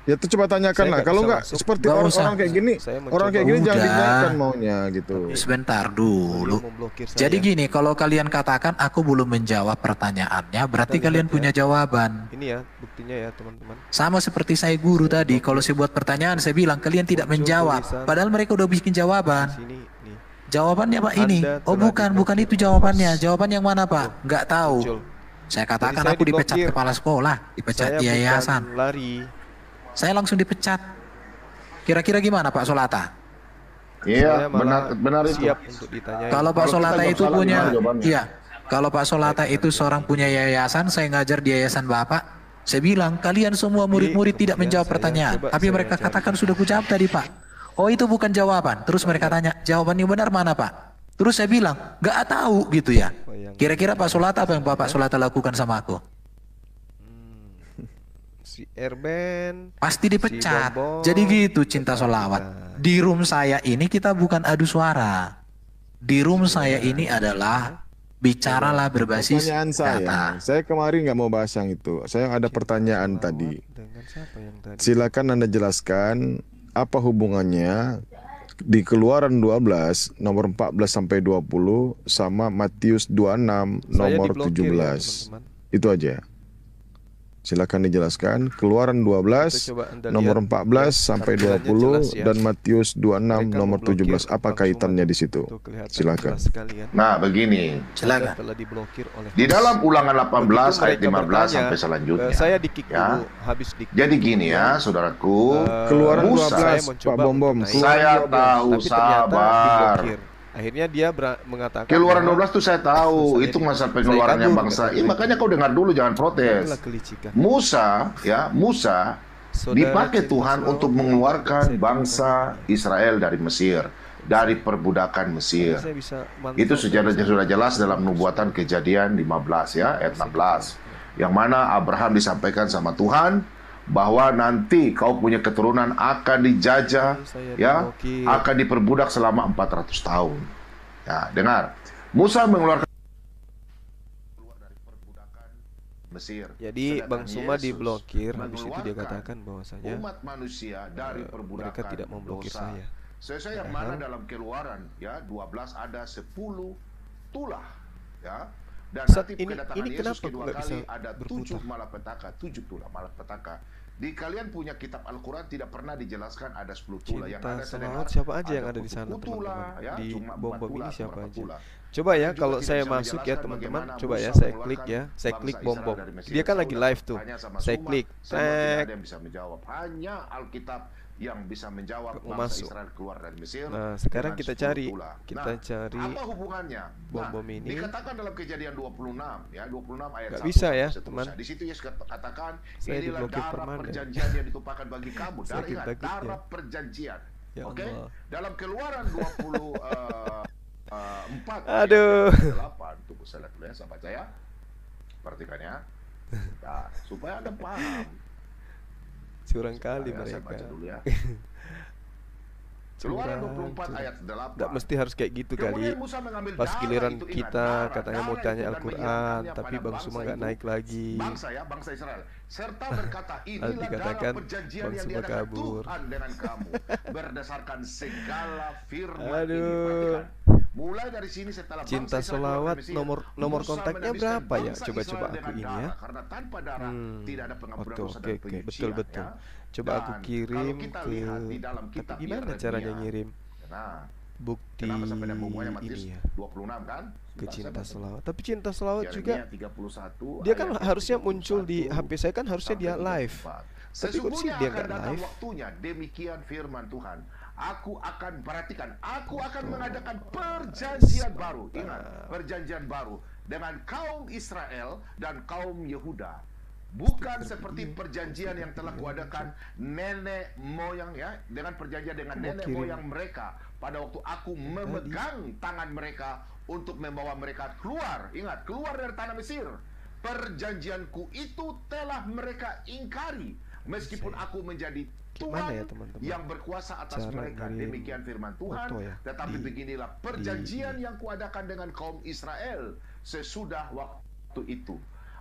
Ya tuh coba tanyakan Saya lah. nggak Kalau bisa nggak masuk. seperti Nggak orang-orang usah. kayak gini, Saya orang kayak gini mencoba. jangan Udah. diingatkan maunya gitu. Sebentar dulu. Beliau memblokir saya. Jadi gini, kalau kalian katakan aku belum menjawab pertanyaannya, berarti Kita kalian lihat punya ya. jawaban. Ini ya buktinya ya teman-teman. Sama seperti saya guru tadi, kalau saya buat pertanyaan, saya bilang kalian tidak Muncul menjawab. tulisan. Padahal mereka udah bikin Di jawaban. sini nih. Jawabannya Pak ini. Anda Oh telah bukan itu jawabannya. Jawaban yang mana Pak? Nggak tahu. Muncul. Saya katakan Jadi saya aku dipecat diblokir. kepala sekolah, dipecat Saya yayasan. bukan lari. Saya langsung dipecat. Kira-kira gimana Pak Solata? Iya, Saya malah benar itu. siap untuk ditanyain. Kalau Pak Kalau kita Solata jawab itu salah, punya, gimana jawabannya? iya. Kalau Pak Solata itu seorang punya yayasan, saya ngajar di yayasan Bapak. Saya bilang kalian semua murid-murid tidak kemudian menjawab saya pertanyaan, coba tapi saya mereka cari. katakan sudah kujawab tadi Pak. Oh itu bukan jawaban. Terus mereka tanya jawaban yang benar mana Pak? Terus saya bilang nggak tahu gitu ya. Kira-kira Pak Solata apa yang Bapak Solata lakukan sama aku? Si Erben Pasti dipecat. Si Bobo, Jadi gitu cinta solawat. Di room saya ini kita bukan adu suara. Di room saya ini adalah bicaralah berbasis Pertanyaan data. saya kemarin nggak mau bahas yang itu. Saya ada pertanyaan tadi. dengan siapa yang tadi? Silakan Anda jelaskan apa hubungannya di Keluaran 12 nomor 14 sampai 20 sama Matius 26 Saya nomor diblokir 17. ya, teman-teman. Itu aja. Silakan dijelaskan Keluaran 12 Kita coba Anda nomor lihat. 14 sampai Tampilannya 20 jelas ya. dan Matius 26 Mereka nomor memblokir 17. Apa Bang kaitannya Suman. di situ? Itu kelihatan Silakan. jelas sekali ya. Nah, begini. Silakan. Anda telah diblokir oleh Di dalam Ulangan 18 Begitu ayat mereka 15 bertanya, sampai selanjutnya. saya di-kick Ya. dulu, habis di-kick. Jadi gini ya, saudaraku. Keluaran Musa, 12 saya Pak mencoba Bom Bom. untuk naik. Saya tahu, Tapi ternyata sabar. diblokir. Akhirnya dia mengatakan Keluaran bahwa 12 tuh saya tahu, Saya itu di- masa saya pengeluarannya kabur, bangsa. kata Makanya kau dengar dulu, jangan protes. itulah kelicikan. Musa Saudara dipakai cinta Tuhan selalu untuk mengeluarkan saya bangsa Israel dari Mesir, dari perbudakan Mesir. Saya bisa mantau Itu dari sudah jelas dalam nubuatan Kejadian 15 ya, ayat 16. Yang mana Abraham disampaikan sama Tuhan bahwa nanti kau punya keturunan akan dijajah Saya ya, diblokir. akan diperbudak selama 400 tahun. Ya, dengar. Musa mengeluarkan Mesir. Jadi Sedangkan Bang Suma Yesus diblokir, habis itu dia mengeluarkan katakan bahwasanya umat manusia dari perbudakan mereka tidak memblokir dosa. saya. Sesuai yang mana dalam Keluaran ya 12 ada 10 tulah ya. Dan Ustaz, nanti ini kedatangan Yesus kenapa kedua nggak bisa kali ada 7 berputar? malapetaka, 7 tulah malapetaka. Di kalian punya kitab Al-Quran tidak pernah dijelaskan ada 10 tulah. Yang Cinta ada saya dengar selawat siapa aja yang ada di kutu-kutu sana tulah, teman-teman? ya, Di cuma 4 bom-bom tulah ini atau siapa berapa aja? tulah. Coba ya Dan kalau juga saya tidak bisa masuk ya menjelaskan teman-teman, bagaimana coba ya Musa saya klik mengeluarkan ya, saya bangsa klik Israel bom-bom. dari Mesir. Dia kan Saya lagi udah live tuh. tanya sama Saya Suma, klik, semua tidak tek. ada yang bisa menjawab. Hanya Alkitab yang bisa menjawab Mau bangsa masuk. Israel keluar dari Mesir. Nah, sekarang dengan kita 10 cari, tulah. kita cari apa hubungannya? bom-bom ini. Dikatakan dalam Kejadian 26 ya, 26 ayat Nggak 1 bisa sampai ya, seterusnya. teman. Di situ Yesus katakan, Saya inilah diblokir darah permanen. perjanjian yang ditumpahkan bagi kamu. Sakit Darah, ingat, banget ya. darah perjanjian. Ya Oke? Allah. Dalam Keluaran 24 Aduh. ayat 8. Tunggu saya lihat dulu ya, sahabat saya. Perhatikan ya. Nah, supaya Anda paham. Curang kali Saya mereka. baca dulu ya. Keluaran 24 ayat 8. Nggak mesti harus kayak gitu kali. Kemudian Musa mengambil Pas darah giliran itu, ingat, kita darah, katanya mau darah tanya itu dan Al-Quran, menyiramkannya tapi pada Bang bangsa Suma nggak itu. naik lagi. Bangsa ya, bangsa Israel. Serta berkata, Lalu inilah darah dikatakan perjanjian Bang yang Suma diadakan kabur. Tuhan dengan kamu berdasarkan segala firman ini. Aduh. Perhatikan. Mulai dari sini setelah Cinta bangsa Israel keluar selawat, dari Mesir, nomor Musa kontaknya menabiskan berapa ya? bangsa Coba-coba Israel aku dengan ini ya. darah. Karena tanpa darah tidak ada pengampunan dosa dan penyucian. Betul. Ya. Coba aku Dan kirim kalau kita ke. lihat di dalam Tapi kitab gimana Yeremia, caranya ngirim nah, bukti kenapa sampai ada hubungannya Matius ini ya? 26 kan? Ke Sebentar, cinta saya baca. selawat. Tapi cinta selawat Yeremia juga 31 dia kan ayat harusnya 31 muncul di HP saya kan harusnya dia sampai live. 34. Tapi kok sih Sesungguhnya dia akan nggak datang live? waktunya, demikian firman Tuhan. Aku akan, perhatikan, aku akan mengadakan perjanjian baru. Ingat, perjanjian baru dengan kaum Israel dan kaum Yehuda. Bukan seperti perjanjian yang telah kuadakan nenek moyang ya, dengan perjanjian dengan nenek moyang mereka pada waktu aku memegang tangan mereka untuk membawa mereka keluar. Ingat, keluar dari tanah Mesir. Perjanjianku itu telah mereka ingkari, meskipun aku menjadi Gimana ya, Tuhan teman-teman? yang berkuasa atas Cara mereka. ngirim Demikian firman Tuhan. foto ya, Tetapi di- beginilah perjanjian yang kuadakan dengan kaum Israel sesudah waktu itu.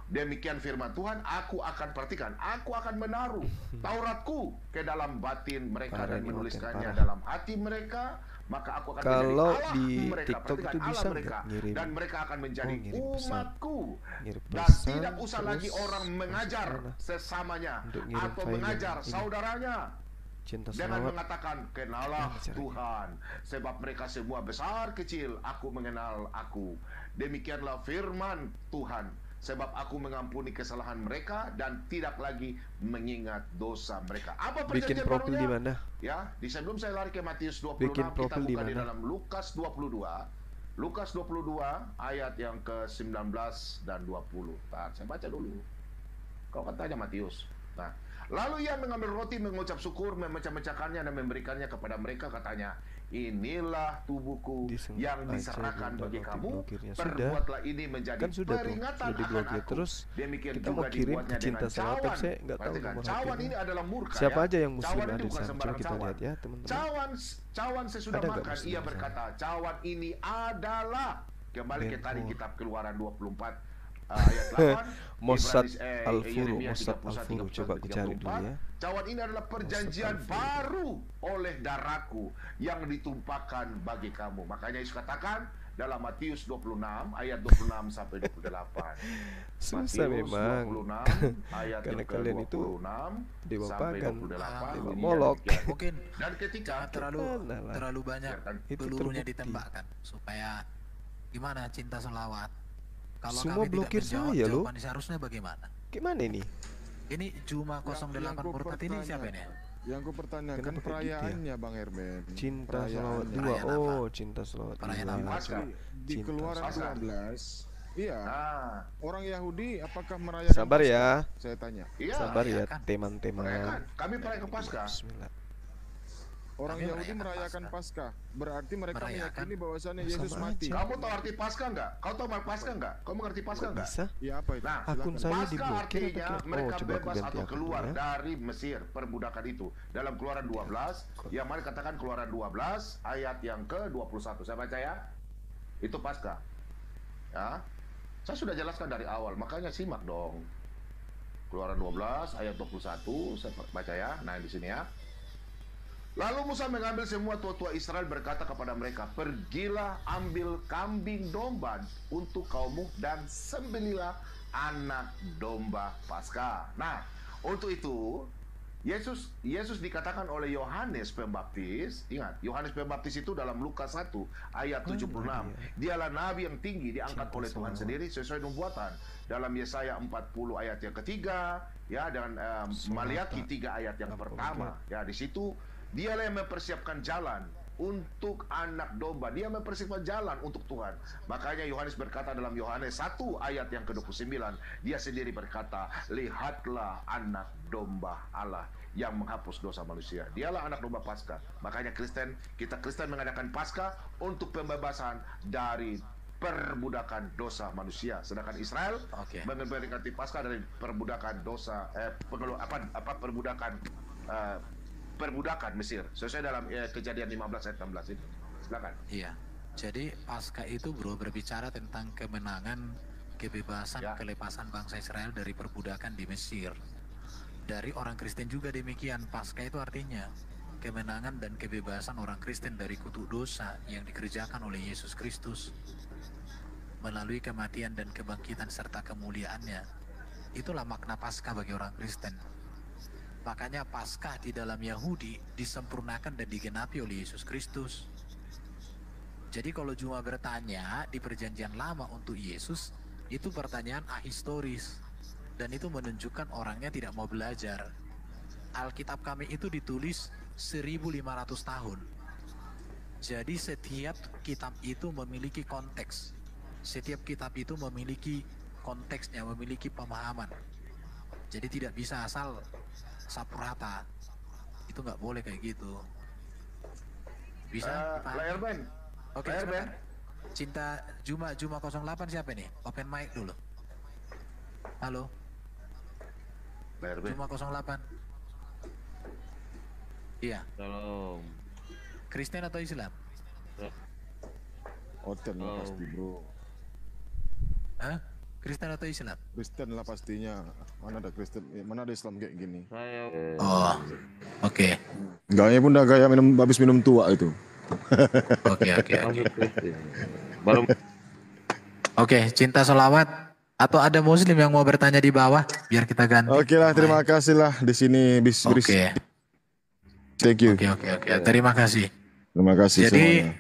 Demikian firman Tuhan, aku akan, perhatikan, aku akan menaruh Tauratku ke dalam batin mereka Parah dan nih, menuliskannya parah. dalam hati mereka, maka aku akan Kalau menjadi Allah di mereka. TikTok Perhatikan, itu Allah bisa mereka, nggak ngirim? dan mereka akan menjadi ngirim pesan. umatku. Ngirim Dan pesan, tidak usah lagi terus orang mengajar masuk mana? sesamanya Untuk ngirim atau file mengajar ini. saudaranya Cinta dengan selawat. mengatakan, kenalah Gimana caranya? Tuhan, sebab mereka semua besar kecil, aku mengenal aku. Demikianlah firman Tuhan, sebab aku mengampuni kesalahan mereka dan tidak lagi mengingat dosa mereka. Apa Bikin perjanjian profil barunya? di mana? Ya, sebelum saya lari ke Matius 26, Bikin kita profil di buka di mana? dalam Lukas 22. Lukas 22 ayat yang ke-19 dan 20. Nah, saya baca dulu. Kau kan tanya Matius. Nah, lalu ia mengambil roti, mengucap syukur, memecah-mecahkannya dan memberikannya kepada mereka, katanya, inilah tubuhku Disengat yang aja diserahkan bunda bagi roti kamu. blokirnya. Perbuatlah ini menjadi Kan sudah tuh, peringatan sudah akan diblokir. aku. Terus Demikian kita juga mau kirim dibuatnya ke cinta dengan selawat, cawan. saya nggak tahu Perhatikan, nomor cawan HP-nya. ini adalah murka. Siapa ya. aja yang muslim Cawan ada itu di bukan sana? Coba sembarang kita cawan. lihat ya, teman-teman. Cawan sesudah Ada nggak makan, muslim ia di sana? berkata, cawan ini adalah, kembali ke tadi Benhur. kitab Keluaran 24 ayat 8, Mossad Ibrani- Al-Furu, Yeremia Mossad 31, Al-Furu. Coba aku cari dulu ya. Cawan ini adalah perjanjian Mossad baru oleh darahku yang ditumpahkan bagi kamu. Makanya Yesus katakan dalam Matius 26 ayat 26 sampai 28. Susah Matius memang. 26 ayat Karena yang kalian itu ke-26 dewa sampai pagan, 28. dewa Ini molok. demikian. Mungkin Dan ketika jangan terlalu banyak Biarkan. Itu pelurunya terbukti. ditembakkan supaya gimana cinta selawat. Kalau Semua kami blokir tidak menjawab, saya, loh. jawaban seharusnya bagaimana? Gimana ini? Ini Juma 08 Murtad ini siapa ini? Yang ku pertanyakan Kenapa kayak gitu ya? perayaannya Bang Hermen. Cinta selawat Perayaannya. 2. Perayaan apa? Oh, cinta selawat Perayaan 2. apa? Pasca. Di Cinta Keluaran selawat. 12. Iya. Ah, Orang Yahudi apakah merayakan Sabar Paskah? ya. Saya tanya. iya. Sabar ya, Merayakan. teman-teman. Merayakan. Kami merayakan Paskah. Bismillah. Orang Kami Yahudi merayakan merayakan Paskah. Berarti mereka Merayakan. meyakini bahwasannya Sama Yesus mati. aja. Kamu tahu arti Paskah enggak? Kau tahu Paskah enggak? Kau mengerti Paskah enggak? Bisa? Ya apa itu? Nah, Akun Silakan. saya Paskah diblokir artinya atau mereka coba aku bebas ganti atau akun keluar ya. dari Mesir, perbudakan itu. Dalam Keluaran 12, yang mana katakan Keluaran 12 ayat yang ke-21. Saya baca ya. Itu Paskah. Ya. Saya sudah jelaskan dari awal, makanya simak dong. Keluaran 12 ayat 21, saya baca ya. Nah, di sini ya. Lalu Musa mengambil semua tua-tua Israel berkata kepada mereka, pergilah ambil kambing domba untuk kaummu dan sembelilah anak domba Paskah. Nah, untuk itu Yesus dikatakan oleh Yohanes Pembaptis. Ingat, Yohanes Pembaptis itu dalam Lukas 1 ayat 76. Dialah nabi yang tinggi diangkat oleh Tuhan sendiri sesuai nubuatan. Dalam Yesaya 40 ayat yang ketiga, ya, dan Maliaki 3 ayat yang pertama. Ya, di situ dialah yang mempersiapkan jalan untuk anak domba. Dia mempersiapkan jalan untuk Tuhan. Makanya Yohanes berkata dalam Yohanes 1 ayat yang ke-29, dia sendiri berkata, lihatlah anak domba Allah yang menghapus dosa manusia. Dialah anak domba Paskah. Makanya kita Kristen mengadakan Paskah untuk pembebasan dari perbudakan dosa manusia. Sedangkan Israel memperingati Paskah dari perbudakan dosa perbudakan Mesir sesuai dalam Kejadian 15 ayat 16 itu. Silakan. Iya. Jadi Paskah itu berbicara tentang kemenangan, kebebasan, kelepasan bangsa Israel dari perbudakan di Mesir. Dari orang Kristen juga demikian. Paskah itu artinya kemenangan dan kebebasan orang Kristen dari kutuk dosa yang dikerjakan oleh Yesus Kristus melalui kematian dan kebangkitan serta kemuliaannya. Itulah makna Paskah bagi orang Kristen. Makanya Paskah di dalam Yahudi disempurnakan dan digenapi oleh Yesus Kristus. Jadi kalau cuma bertanya di perjanjian lama untuk Yesus, itu pertanyaan ahistoris. Dan itu menunjukkan orangnya tidak mau belajar. Alkitab kami itu ditulis 1500 tahun. Jadi setiap kitab itu memiliki konteks. Setiap kitab itu memiliki konteksnya, memiliki pemahaman. Jadi tidak bisa asal sapu rata, itu nggak boleh kayak gitu. Bisa Erben. Oke, Erben. Cinta Juma 08 siapa nih? Open mic dulu. Halo. Juma 08. Iya. Salam. Kristen atau Islam? Oten lah pasti bro. Hah? Kristen atau Islam? Kristen lah pastinya. Mana ada Kristen, mana ada Islam kayak gini. Oh, oke. Gayanya pun udah gaya habis minum tua itu. Oke. Baru. Oke, cinta selawat. Atau ada Muslim yang mau bertanya di bawah? Biar kita ganti. Oke lah, terima kasih lah di sini. Oke. Thank you. Oke. Terima kasih. Terima kasih. Jadi semuanya.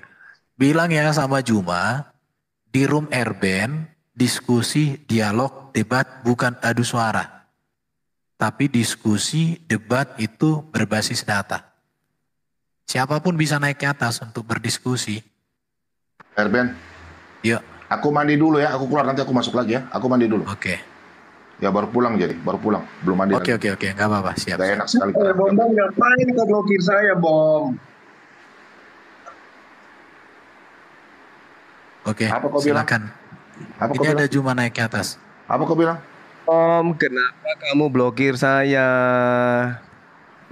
bilang ya sama Juma di room Erben. Diskusi, dialog, debat bukan adu suara. Tapi diskusi, debat itu berbasis data. Siapapun bisa naik ke atas untuk berdiskusi. Erben. Yuk. Aku mandi dulu ya, aku keluar nanti aku masuk lagi ya. Aku mandi dulu. Oke. Ya baru pulang, baru pulang. Belum mandi. Oke, nggak apa-apa, siap. Gak enak sekali. Bom ngapain kau blokir saya, Bom? Oke, Apa kau bilang? silakan. Apa Ini ada Juma naik ke atas. Apa kau bilang? Om, kenapa kamu blokir saya?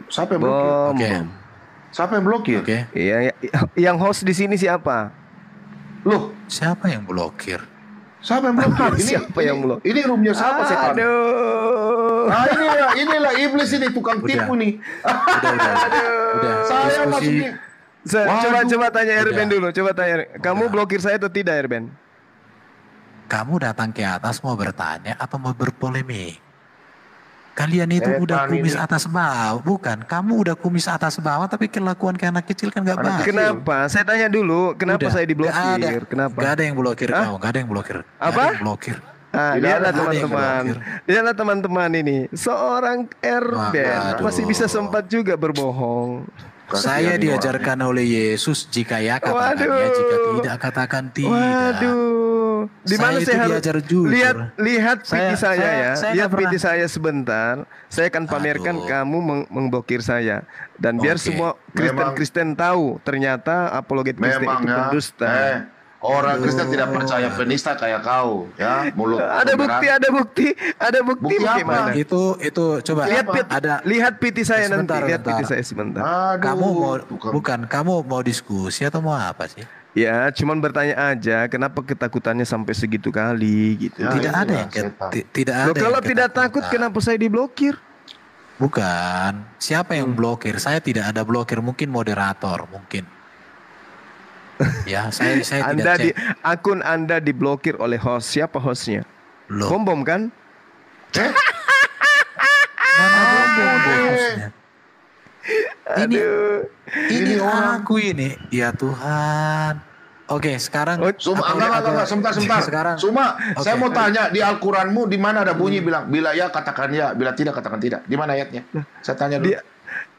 Siapa yang blokir? Oke. Siapa yang blokir? Oke. Iya, yang host di sini siapa? Loh, siapa yang blokir? Siapa yang blokir? Siapa yang blokir? Ini roomnya siapa setan? Aduh. Nah, inilah iblis ini, tukang tipu nih. Udah. Saya Diskusi. masukin. Coba tanya Erben dulu. Coba tanya. Kamu blokir saya atau tidak, Erben? Kamu datang ke atas mau bertanya atau mau berpolemik? Kalian itu udah Setan kumis ini. atas bawah, bukan? Kamu udah kumis atas bawah, tapi kelakuan kayak anak kecil kan gak baik. Kenapa? Saya tanya dulu, kenapa Udah, saya diblokir? Kenapa? Gak ada yang blokir kau, gak ada yang blokir. Apa? Gak ada yang blokir. Lihatlah ada yang teman-teman. blokir. Lihatlah teman-teman ini. Seorang Erben Waduh. masih bisa sempat juga berbohong. Saya diajarkan oleh Yesus, jika ya katakan ya, jika tidak katakan tidak. Waduh. Di mana Saya saya itu harus diajar jujur. lihat PT saya ya. saya Lihat nggak PT pernah. saya sebentar. Saya akan pamerkan kamu memblokir saya dan biar Oke. semua Kristen tahu ternyata apologet Kristen Memang itu ya. pendusta. Orang Kristen tidak percaya penista kayak kau, ya. Mulut Ada bukti, berat. ada bukti Bukti apa? bagaimana? Itu coba lihat PT saya nanti, Sebentar, lihat PT sebentar. saya sebentar. Aduh, kamu mau diskusi atau mau apa sih? Ya, cuman bertanya aja, kenapa ketakutannya sampai segitu kali gitu. Ya, Tidak ada itulah yang setan. tidak Loh, ada. kalau yang tidak takut, ketakutan. kenapa saya diblokir? Bukan. Siapa yang blokir? Saya tidak ada blokir. Mungkin moderator, mungkin. Ya, saya Anda tidak cek. akun Anda diblokir oleh host. Siapa hostnya? Loh, Bom kan? mana bosnya? Ini Aduh. aku ini. Ya Tuhan. Oke, sekarang Suma, apa- enggak, sebentar. Sekarang Suma, Oke. saya mau tanya di Al-Quranmu di mana ada bunyi bilang bila ya katakan ya, bila tidak katakan tidak. Di mana ayatnya? Saya tanya dulu.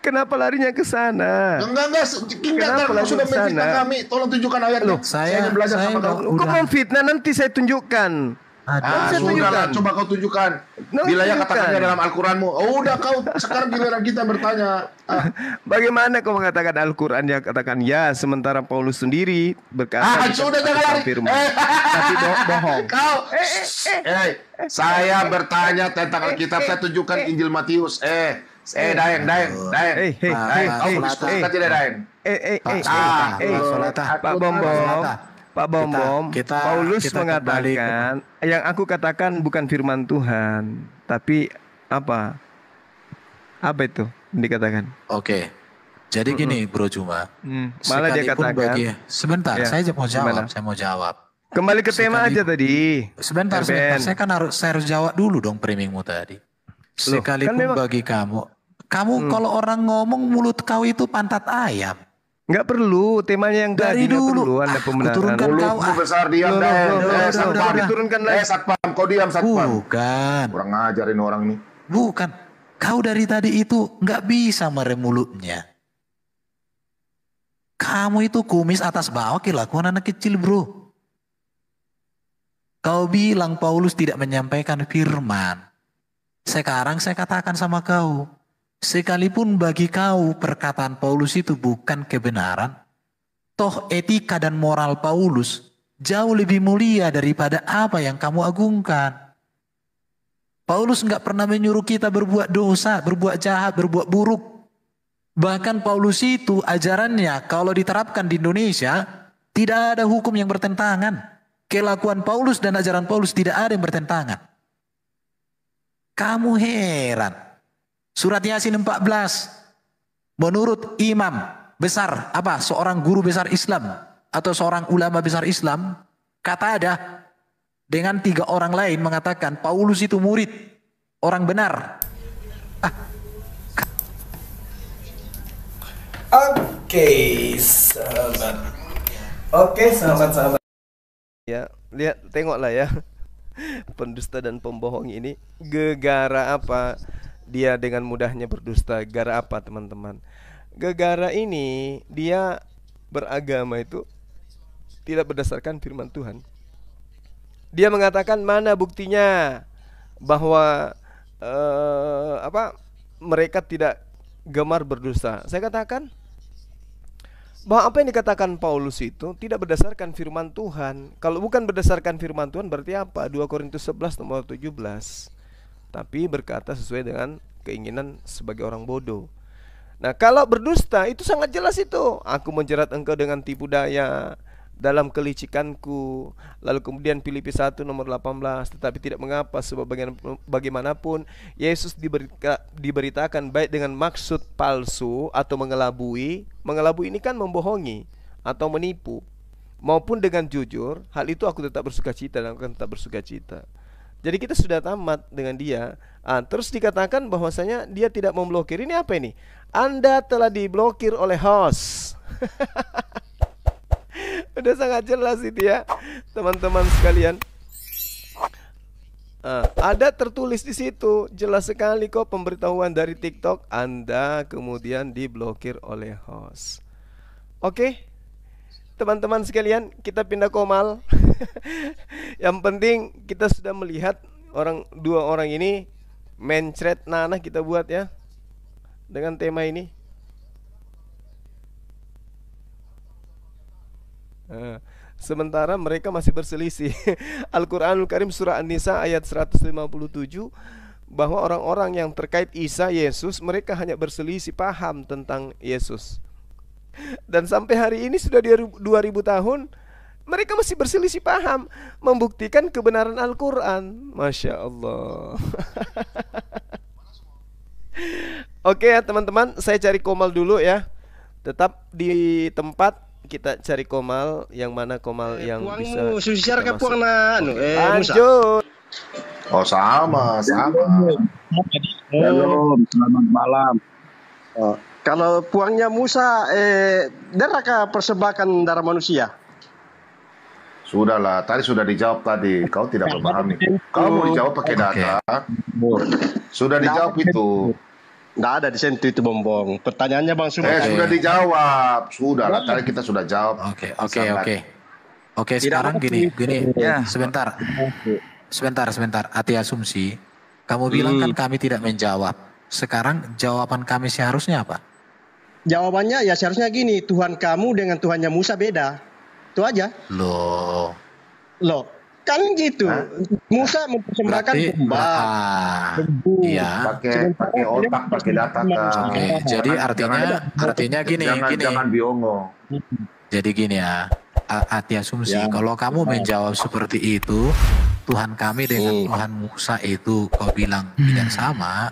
Kenapa larinya ke sana? Enggak, Kenapa kau lagi sudah ke sana? memfitnah kami. Tolong tunjukkan ayatnya. saya- ingin belajar saya sama kau. mau- Kok Udah. mau fitnah, nanti saya tunjukkan. Sudahlah, saya tunjukkan. coba kau tunjukkan. Nah, Bila ya tunjukkan. katakannya dalam Al-Quranmu. Oh, udah kau sekarang giliran kita bertanya. Bagaimana kau mengatakan Al-Quran yang katakan ya, sementara Paulus sendiri berkata Sudah jangan lari. firman. Tapi bohong. Kau. Saya bertanya tentang Alkitab. Saya tunjukkan Injil Matius. Daeng. Kau diskusikan tidak, Daeng? Pak Bombom, Pak Bombom, kita- Paulus kita kembali mengatakan yang aku katakan bukan firman Tuhan, tapi apa? Apa itu yang dikatakan? Oke. Jadi gini, Bro Juma. Malah dia Sekalipun katakan. sebentar, Ya, saya mau jawab. gimana? Saya mau jawab. Kembali ke tema aja tadi. Sebentar. Erben. Saya harus jawab dulu dong framingmu tadi. Sekalipun memang- bagi kamu kalau orang ngomong mulut kau itu pantat ayam. Nggak perlu temanya yang Dari tadi, nggak dulu. perlu Anda Aku pembenaran. turunkan kau. Mulutmu besar, diam, Loh, Daeng. loh, loh, Satpam. diturunkan lagi. Satpam, kau diam, Satpam. Bukan. Kurang ngajarin orang nih. Bukan. Kau dari tadi itu nggak bisa merem mulutnya. Kamu itu kumis atas bawah kelakuan anak kecil, bro. Kau bilang Paulus tidak menyampaikan firman. Sekarang saya katakan sama kau. Sekalipun bagi kau perkataan Paulus itu bukan kebenaran. Toh etika dan moral Paulus jauh lebih mulia daripada apa yang kamu agungkan. Paulus nggak pernah menyuruh kita berbuat dosa, berbuat jahat, berbuat buruk. Bahkan Paulus itu ajarannya kalau diterapkan di Indonesia tidak ada hukum yang bertentangan. Kelakuan Paulus dan ajaran Paulus tidak ada yang bertentangan. Kamu heran. Surat Yasin 14. Menurut imam besar, seorang guru besar Islam atau seorang ulama besar Islam, kata ada dengan 3 orang lain mengatakan Paulus itu murid orang benar. Sahabat. Ya, lihat, tengoklah ya. Pendusta dan pembohong ini gegara apa dia dengan mudahnya berdusta? Gara apa, teman-teman? Gegara ini dia beragama itu tidak berdasarkan firman Tuhan. Dia mengatakan mana buktinya bahwa mereka tidak gemar berdusta. Saya katakan bahwa apa yang dikatakan Paulus itu tidak berdasarkan firman Tuhan. Kalau bukan berdasarkan firman Tuhan berarti apa? 2 Korintus 11 nomor 17. Tapi berkata sesuai dengan keinginan sebagai orang bodoh. Nah, kalau berdusta itu sangat jelas itu. Aku menjerat engkau dengan tipu daya dalam kelicikanku. Lalu kemudian Filipi 1 nomor 18. Tetapi tidak mengapa, sebab bagaimanapun Yesus diberitakan baik dengan maksud palsu atau mengelabui. Mengelabui ini kan membohongi atau menipu, maupun dengan jujur. Hal itu aku tetap bersukacita dan akan tetap bersukacita. Jadi kita sudah tamat dengan dia. Terus dikatakan bahwasanya dia tidak memblokir. Ini apa ini? Anda telah diblokir oleh host. Udah sangat jelas itu ya, teman-teman sekalian. Ada tertulis di situ jelas sekali kok pemberitahuan dari TikTok, Anda kemudian diblokir oleh host. Oke, teman-teman sekalian, kita pindah komal. Yang penting kita sudah melihat dua orang ini mencret nanah kita buat ya dengan tema ini. Sementara mereka masih berselisih. Al-Quranul Karim surah An-Nisa ayat 157, bahwa orang-orang yang terkait Isa, Yesus, mereka hanya berselisih paham tentang Yesus. Dan sampai hari ini sudah 2000 tahun, mereka masih berselisih paham, membuktikan kebenaran Al-Quran. Masya Allah. Oke ya teman-teman, saya cari Komal dulu ya. Tetap di tempat, kita cari Komal, yang mana Komal yang bisa susah kita ke puang na lanjut. Oh sama. Shalom, selamat malam. Kalau puangnya Musa, darah persembahkan darah manusia? Sudahlah, tadi sudah dijawab tadi. Kau tidak memahami. Kau mau dijawab pakai data. Sudah dijawab itu. Nggak ada di situ itu bombong. Pertanyaannya Bang Suma. Sudah dijawab. Sudahlah, tadi kita sudah jawab. Oke, sekarang gini. Ya, sebentar. Hati asumsi. Kamu bilang kan kami tidak menjawab. Sekarang jawaban kami seharusnya apa? Jawabannya ya seharusnya gini, Tuhan kamu dengan Tuhannya Musa beda. Itu aja. Loh. Kan gitu. Musa mempersembahkan domba. Iya. Pakai otak, pakai data. Oke, jadi artinya gini. Jangan biongo. Jadi gini ya, hati asumsi. Kalau kamu menjawab seperti itu, Tuhan kami dengan Tuhan Musa itu kau bilang tidak sama.